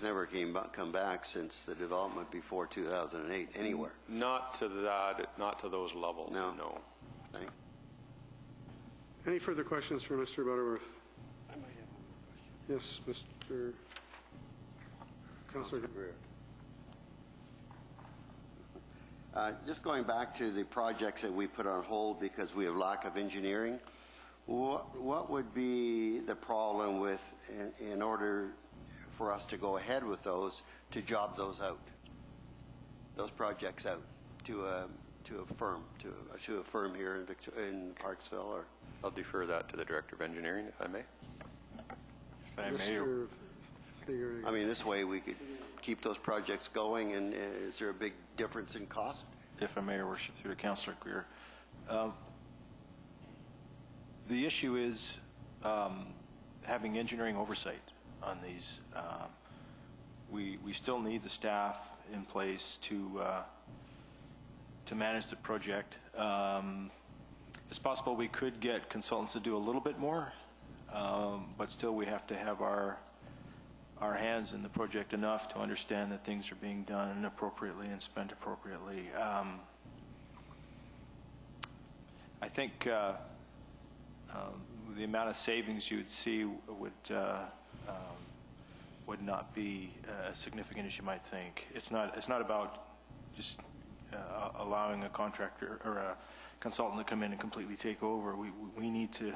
never come back since the development before 2008 anywhere. Not to that, not to those levels. No. Thank you. Any further questions for Mr. Butterworth? I might have one more question. Yes, Mr. Councillor Greer. Just going back to the projects that we put on hold because we have lack of engineering, what would be the problem with, in order for us to go ahead with those, to job those out, those projects out to a firm here in Parksville? Or I'll defer that to the Director of Engineering, if I may. If I may. I mean, this way we could keep those projects going, and is there a big difference in cost? If I may, Your Worship, through to Councillor Greer. The issue is having engineering oversight on these. We still need the staff in place to manage the project. It's possible we could get consultants to do a little bit more, but still we have to have our hands in the project enough to understand that things are being done appropriately and spent appropriately. I think the amount of savings you would see would would not be as significant as you might think. It's not about just allowing a contractor or a consultant to come in and completely take over. We need to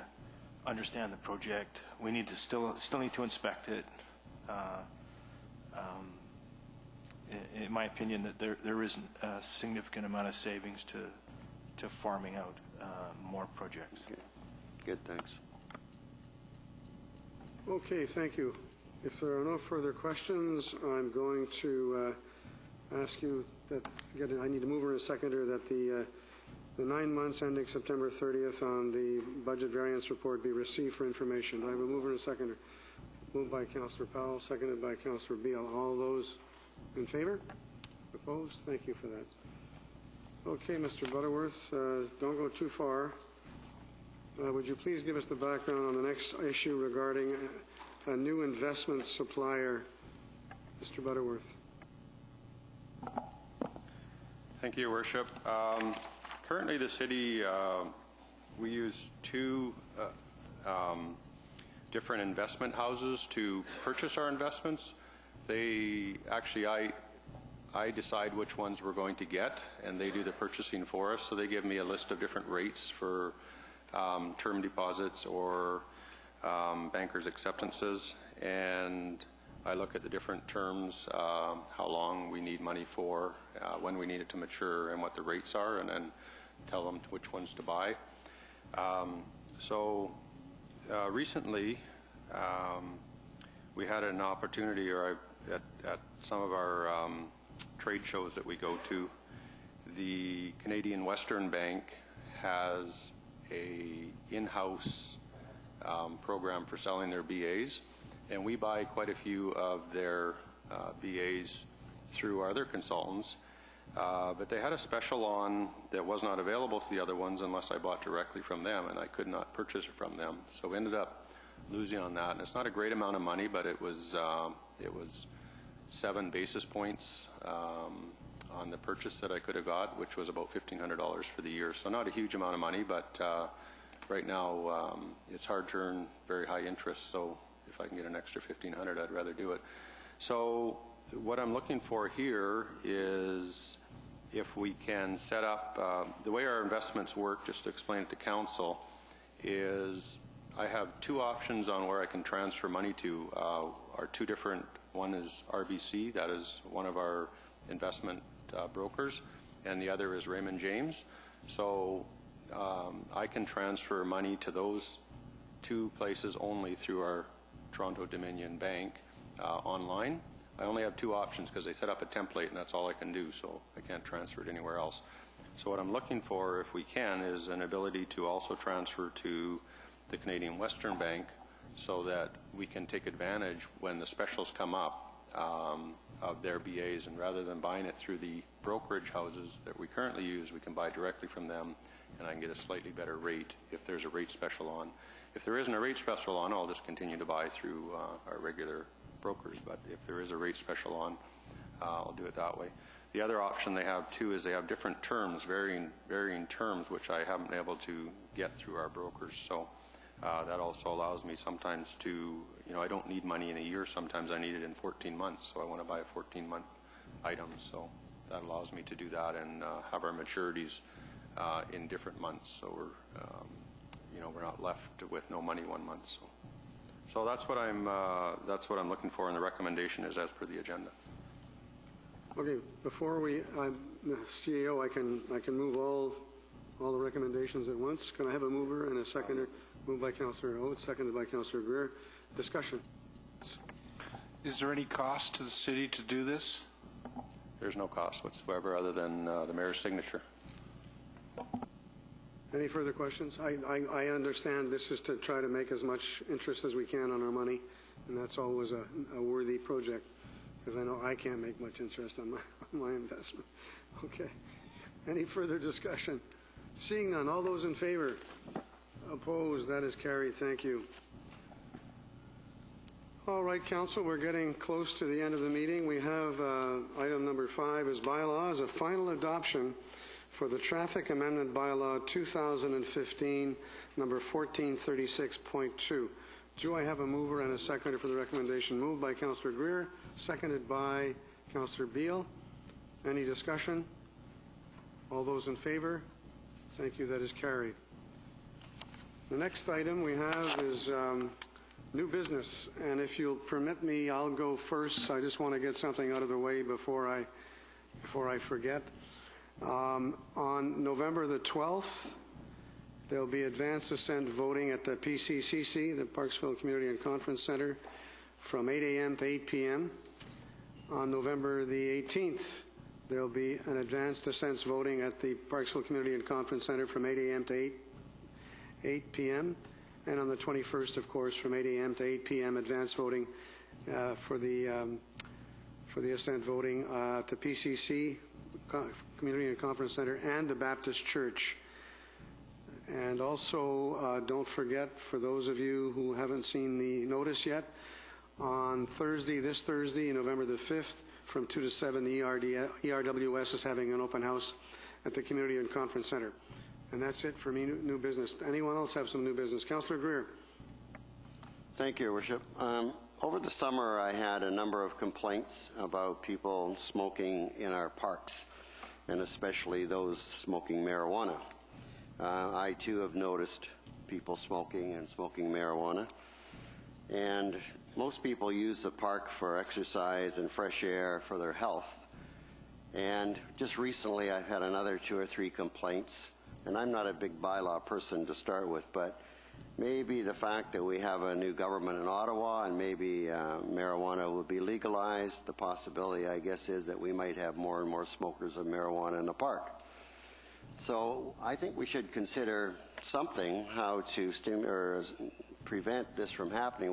understand the project. We need to still need to inspect it. In my opinion, that there isn't a significant amount of savings to farming out more projects. Okay. Good, thanks. Okay, thank you. If there are no further questions, I'm going to ask you that, again, I need a mover and a seconder, that the 9 months ending September 30th on the budget variance report be received for information. Do I have a mover and a seconder? Moved by Councillor Powell, seconded by Councillor Beal. All those in favor? Opposed? Thank you for that. Okay, Mr. Butterworth, don't go too far. Would you please give us the background on the next issue regarding a new investment supplier? Mr. Butterworth. Thank you, Your Worship. Currently, the city, we use two different investment houses to purchase our investments. They actually, I decide which ones we're going to get, and they do the purchasing for us. So they give me a list of different rates for term deposits or bankers' acceptances, and I look at the different terms, how long we need money for, when we need it to mature, and what the rates are, and then tell them which ones to buy. Recently, we had an opportunity, at some of our trade shows that we go to, the Canadian Western Bank has a in-house program for selling their BAs, and we buy quite a few of their BAs through our other consultants, but they had a special on that was not available to the other ones unless I bought directly from them, and I could not purchase it from them. So we ended up losing on that, and it's not a great amount of money, but it was 7 basis points on the purchase that I could have got, which was about $1,500 for the year. So not a huge amount of money, but right now it's hard to earn very high interest. So if I can get an extra $1,500, I'd rather do it. So what I'm looking for here is if we can set up, the way our investments work, just to explain it to council, is I have 2 options on where I can transfer money to. Our 2 different, one is RBC, that is one of our investment brokers, and the other is Raymond James. So I can transfer money to those 2 places only through our Toronto Dominion Bank online. I only have 2 options because they set up a template and that's all I can do, so I can't transfer it anywhere else. So what I'm looking for, if we can, is an ability to also transfer to the Canadian Western Bank so that we can take advantage when the specials come up of their BAs, and rather than buying it through the brokerage houses that we currently use, we can buy directly from them, and I can get a slightly better rate if there's a rate special on. If there isn't a rate special on, I'll just continue to buy through our regular brokers, but if there is a rate special on, I'll do it that way. The other option they have too is they have different terms, varying terms, which I haven't been able to get through our brokers. So that also allows me sometimes to, I don't need money in a year. Sometimes I need it in 14 months, so I want to buy a 14-month item. So that allows me to do that and have our maturities in different months. So we're not left with no money 1 month. So that's what I'm looking for, and the recommendation is as per the agenda. Okay, before I'm the CEO, I can move all the recommendations at once. Can I have a mover and a seconder? Moved by Councillor Oates, seconded by Councillor Greer. Discussion. Is there any cost to the city to do this? There's no cost whatsoever other than the mayor's signature. Any further questions? I understand this is to try to make as much interest as we can on our money, and that's always a worthy project, because I know I can't make much interest on my investment. Okay. Any further discussion? Seeing none, all those in favor? Opposed? That is carried. Thank you. All right, Council, we're getting close to the end of the meeting. We have item number 5 is bylaws, a final adoption for the Traffic Amendment Bylaw 2015, number 1436.2. Do I have a mover and a seconder for the recommendation? Moved by Councillor Greer, seconded by Councillor Beale. Any discussion? All those in favor? Thank you. That is carried. The next item we have is new business, and if you'll permit me, I'll go first. I just want to get something out of the way before I forget. On November the 12th, there'll be advance assent voting at the PCCC, the Parksville Community and Conference Center, from 8 a.m. to 8 p.m. On November the 18th, there'll be an advanced assent voting at the Parksville Community and Conference Center from 8 a.m. to 8 p.m. And on the 21st, of course, from 8 a.m. to 8 p.m., advance voting for the assent voting at the PCC, Community and Conference Center, and the Baptist Church. And also, don't forget, for those of you who haven't seen the notice yet, on this Thursday, November the 5th, from 2 to 7, the ERWS is having an open house at the Community and Conference Center. And that's it for me, new business. Anyone else have some new business? Councillor Greer. Thank you, Your Worship. Over the summer, I had a number of complaints about people smoking in our parks, and especially those smoking marijuana. I, too, have noticed people smoking and smoking marijuana. And most people use the park for exercise and fresh air for their health. And just recently, I've had another 2 or 3 complaints. And I'm not a big bylaw person to start with, but maybe the fact that we have a new government in Ottawa and maybe marijuana will be legalized, the possibility, I guess, is that we might have more and more smokers of marijuana in the park. So I think we should consider something, how to prevent this from happening,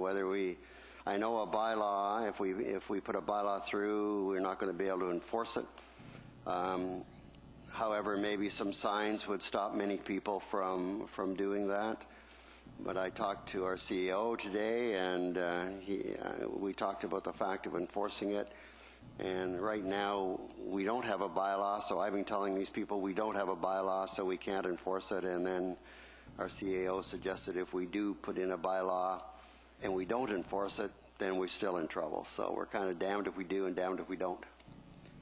I know a bylaw, if we put a bylaw through, we're not going to be able to enforce it. However, maybe some signs would stop many people from doing that. But I talked to our CEO today, and we talked about the fact of enforcing it. And right now, we don't have a bylaw, so I've been telling these people we don't have a bylaw, so we can't enforce it. And then our CEO suggested if we do put in a bylaw and we don't enforce it, then we're still in trouble. So we're kind of damned if we do and damned if we don't.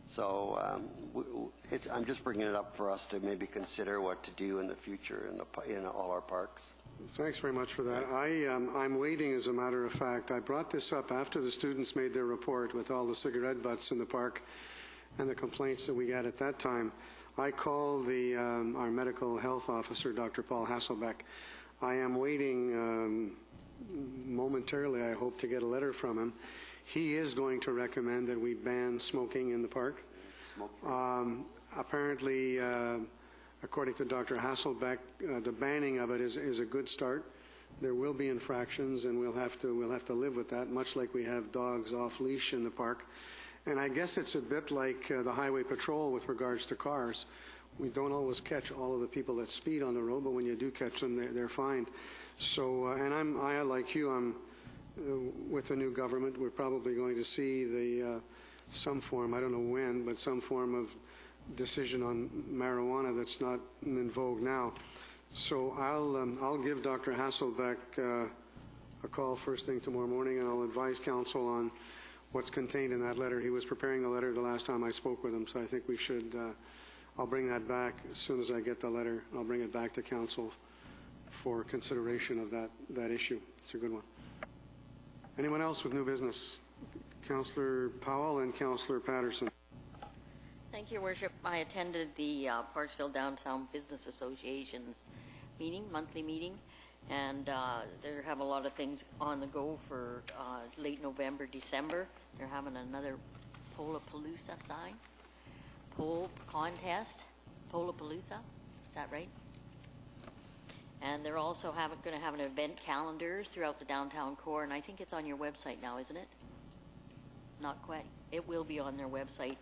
So I'm just bringing it up for us to maybe consider what to do in the future in all our parks. Thanks very much for that. I'm waiting, as a matter of fact. I brought this up after the students made their report with all the cigarette butts in the park and the complaints that we got at that time. I called our medical health officer, Dr. Paul Hasselbeck. I am waiting momentarily, I hope, to get a letter from him. He is going to recommend that we ban smoking in the park. Apparently, according to Dr. Hasselbeck, the banning of it is a good start. There will be infractions, and we'll have to live with that, much like we have dogs off leash in the park. And I guess it's a bit like the highway patrol with regards to cars. We don't always catch all of the people that speed on the road, but when you do catch them, they're fined. So, and I like you, with the new government, we're probably going to see some form, I don't know when, but some form of decision on marijuana that's not in vogue now. So I'll give Dr. Hasselbeck a call first thing tomorrow morning, and I'll advise council on what's contained in that letter. He was preparing the letter the last time I spoke with him, so I think we should, I'll bring that back as soon as I get the letter. I'll bring it back to council for consideration of that issue. It's a good one. Anyone else with new business? Councillor Powell and Councillor Patterson. Thank you, Your Worship. I attended the Parksville Downtown Business Association's monthly meeting, and they have a lot of things on the go for late November, December. They're having another Polapalooza pole contest. Polapalooza, is that right? And they're also going to have an event calendar throughout the downtown core, and I think it's on your website now, isn't it? Not quite. It will be on their website.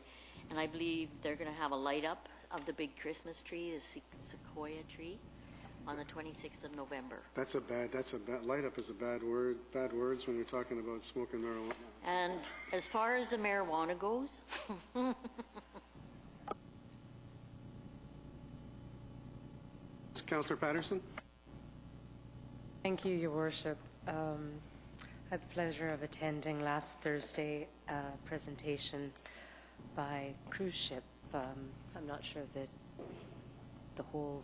And I believe they're going to have a light up of the big Christmas tree, the sequoia tree, on the 26th of November. That's a bad, light up is a bad word, bad words when you're talking about smoking marijuana. And as far as the marijuana goes, Councillor Patterson? Thank you, Your Worship. had the pleasure of attending last Thursday a presentation by cruise ship. I'm not sure that the whole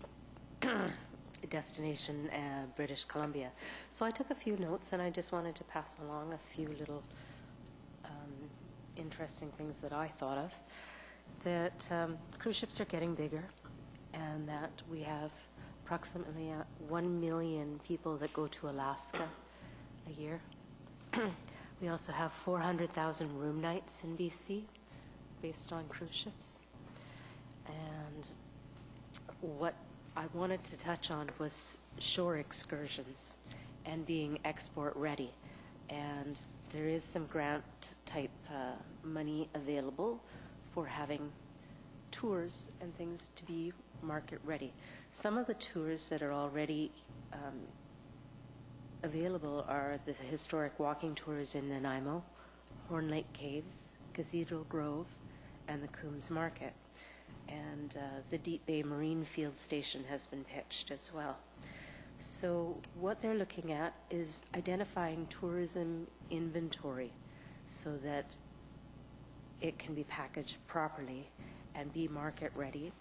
destination, British Columbia. So I took a few notes, and I just wanted to pass along a few little interesting things that I thought of. That cruise ships are getting bigger, and that we have approximately 1 million people that go to Alaska a year. We also have 400,000 room nights in BC based on cruise ships. And what I wanted to touch on was shore excursions and being export ready. And there is some grant type money available for having tours and things to be market ready. Some of the tours that are already available are the historic walking tours in Nanaimo, Horn Lake Caves, Cathedral Grove, and the Coombs Market. And the Deep Bay Marine Field Station has been pitched as well. So what they're looking at is identifying tourism inventory so that it can be packaged properly and be market ready.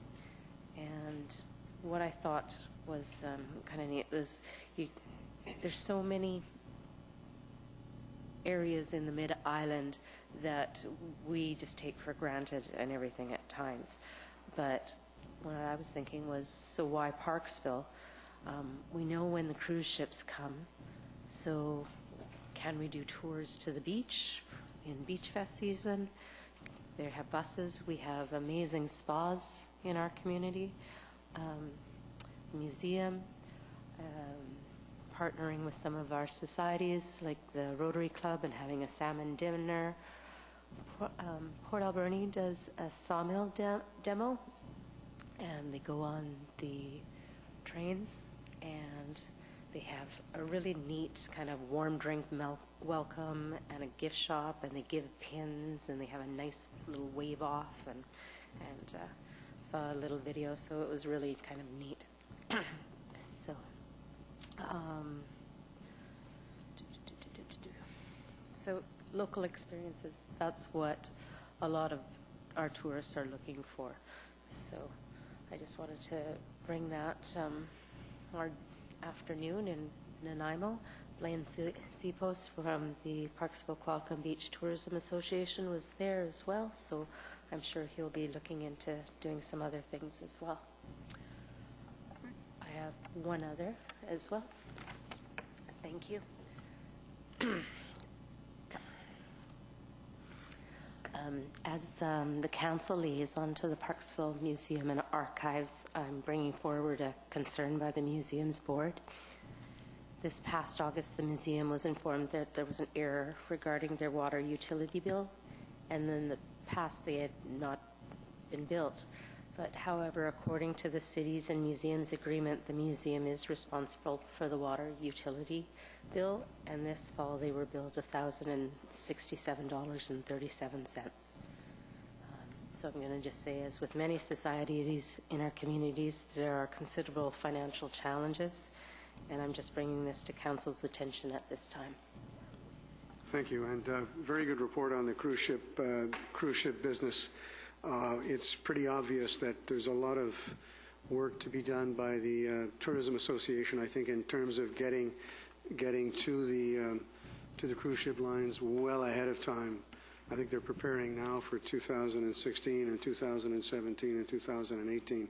And what I thought was kind of neat was there's so many areas in the Mid-Island that we just take for granted and everything at times. But what I was thinking was, so why Parksville? We know when the cruise ships come, so can we do tours to the beach in Beach Fest season? They have buses. We have amazing spas in our community, museum, partnering with some of our societies like the Rotary Club and having a salmon dinner. Port Alberni does a sawmill demo, and they go on the trains, and they have a really neat kind of warm drink welcome and a gift shop, and they give pins, and they have a nice little wave off, and saw a little video, so it was really kind of neat. So local experiences, that's what a lot of our tourists are looking for. So I just wanted to bring that our afternoon in Nanaimo. Blaine Seapost from the Parksville Qualcomm Beach Tourism Association was there as well, so I'm sure he'll be looking into doing some other things as well. I have one other as well. Thank you. As the council liaison to the Parksville Museum and Archives, I'm bringing forward a concern by the museum's board. This past August, the museum was informed that there was an error regarding their water utility bill, and in the past they had not been billed. But however, according to the cities and museums agreement, the museum is responsible for the water utility bill, and this fall they were billed $1,067.37. So I'm going to just say, as with many societies in our communities, there are considerable financial challenges, and I'm just bringing this to council's attention at this time. Thank you, and very good report on the cruise ship business. It's pretty obvious that there's a lot of work to be done by the Tourism Association, I think, in terms of getting to the cruise ship lines well ahead of time. I think they're preparing now for 2016 and 2017 and 2018.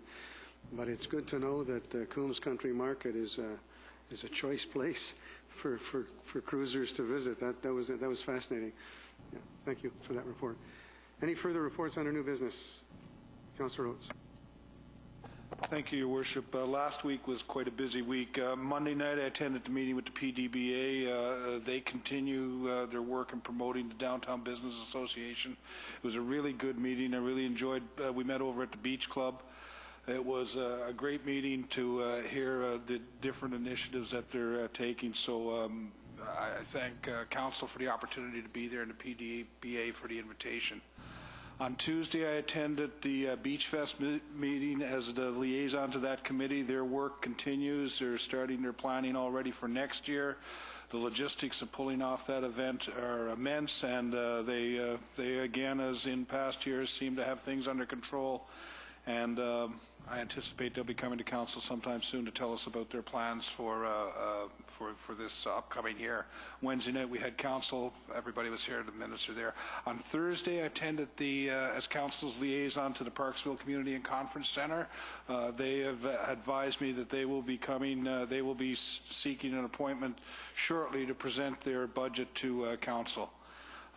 But it's good to know that the Coombs Country Market is a choice place for cruisers to visit. That was fascinating. Yeah, thank you for that report. Any further reports under new business? Councillor Oates. Thank you, Your Worship. Last week was quite a busy week. Monday night, I attended the meeting with the PDBA. They continue their work in promoting the Downtown Business Association. It was a really good meeting. I really enjoyed. We met over at the Beach Club. It was a great meeting to hear the different initiatives that they're taking. So I thank Council for the opportunity to be there and the PDBA for the invitation. On Tuesday, I attended the Beach Fest meeting as the liaison to that committee. Their work continues. They're starting their planning already for next year. the logistics of pulling off that event are immense, and they again, as in past years, seem to have things under control. And I anticipate they'll be coming to council sometime soon to tell us about their plans for this upcoming year. Wednesday night we had council. Everybody was here. The minutes are there. On Thursday, I attended as council's liaison to the Parksville Community and Conference Center. They have advised me that they will be coming. They will be seeking an appointment shortly to present their budget to council.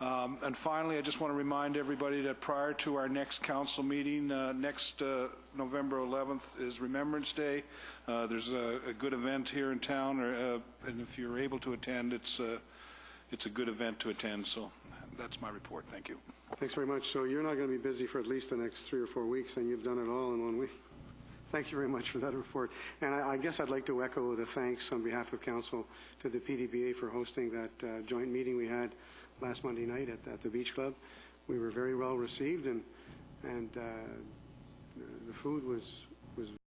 And finally, I just want to remind everybody that prior to our next council meeting, next November 11th is Remembrance Day. There's a good event here in town, and if you're able to attend, it's a good event to attend. So that's my report. Thank you. Thanks very much. So you're not going to be busy for at least the next 3 or 4 weeks, and you've done it all in 1 week. Thank you very much for that report. And I guess I'd like to echo the thanks on behalf of council to the PDBA for hosting that joint meeting we had last Monday night at the Beach Club. We were very well received, and the food was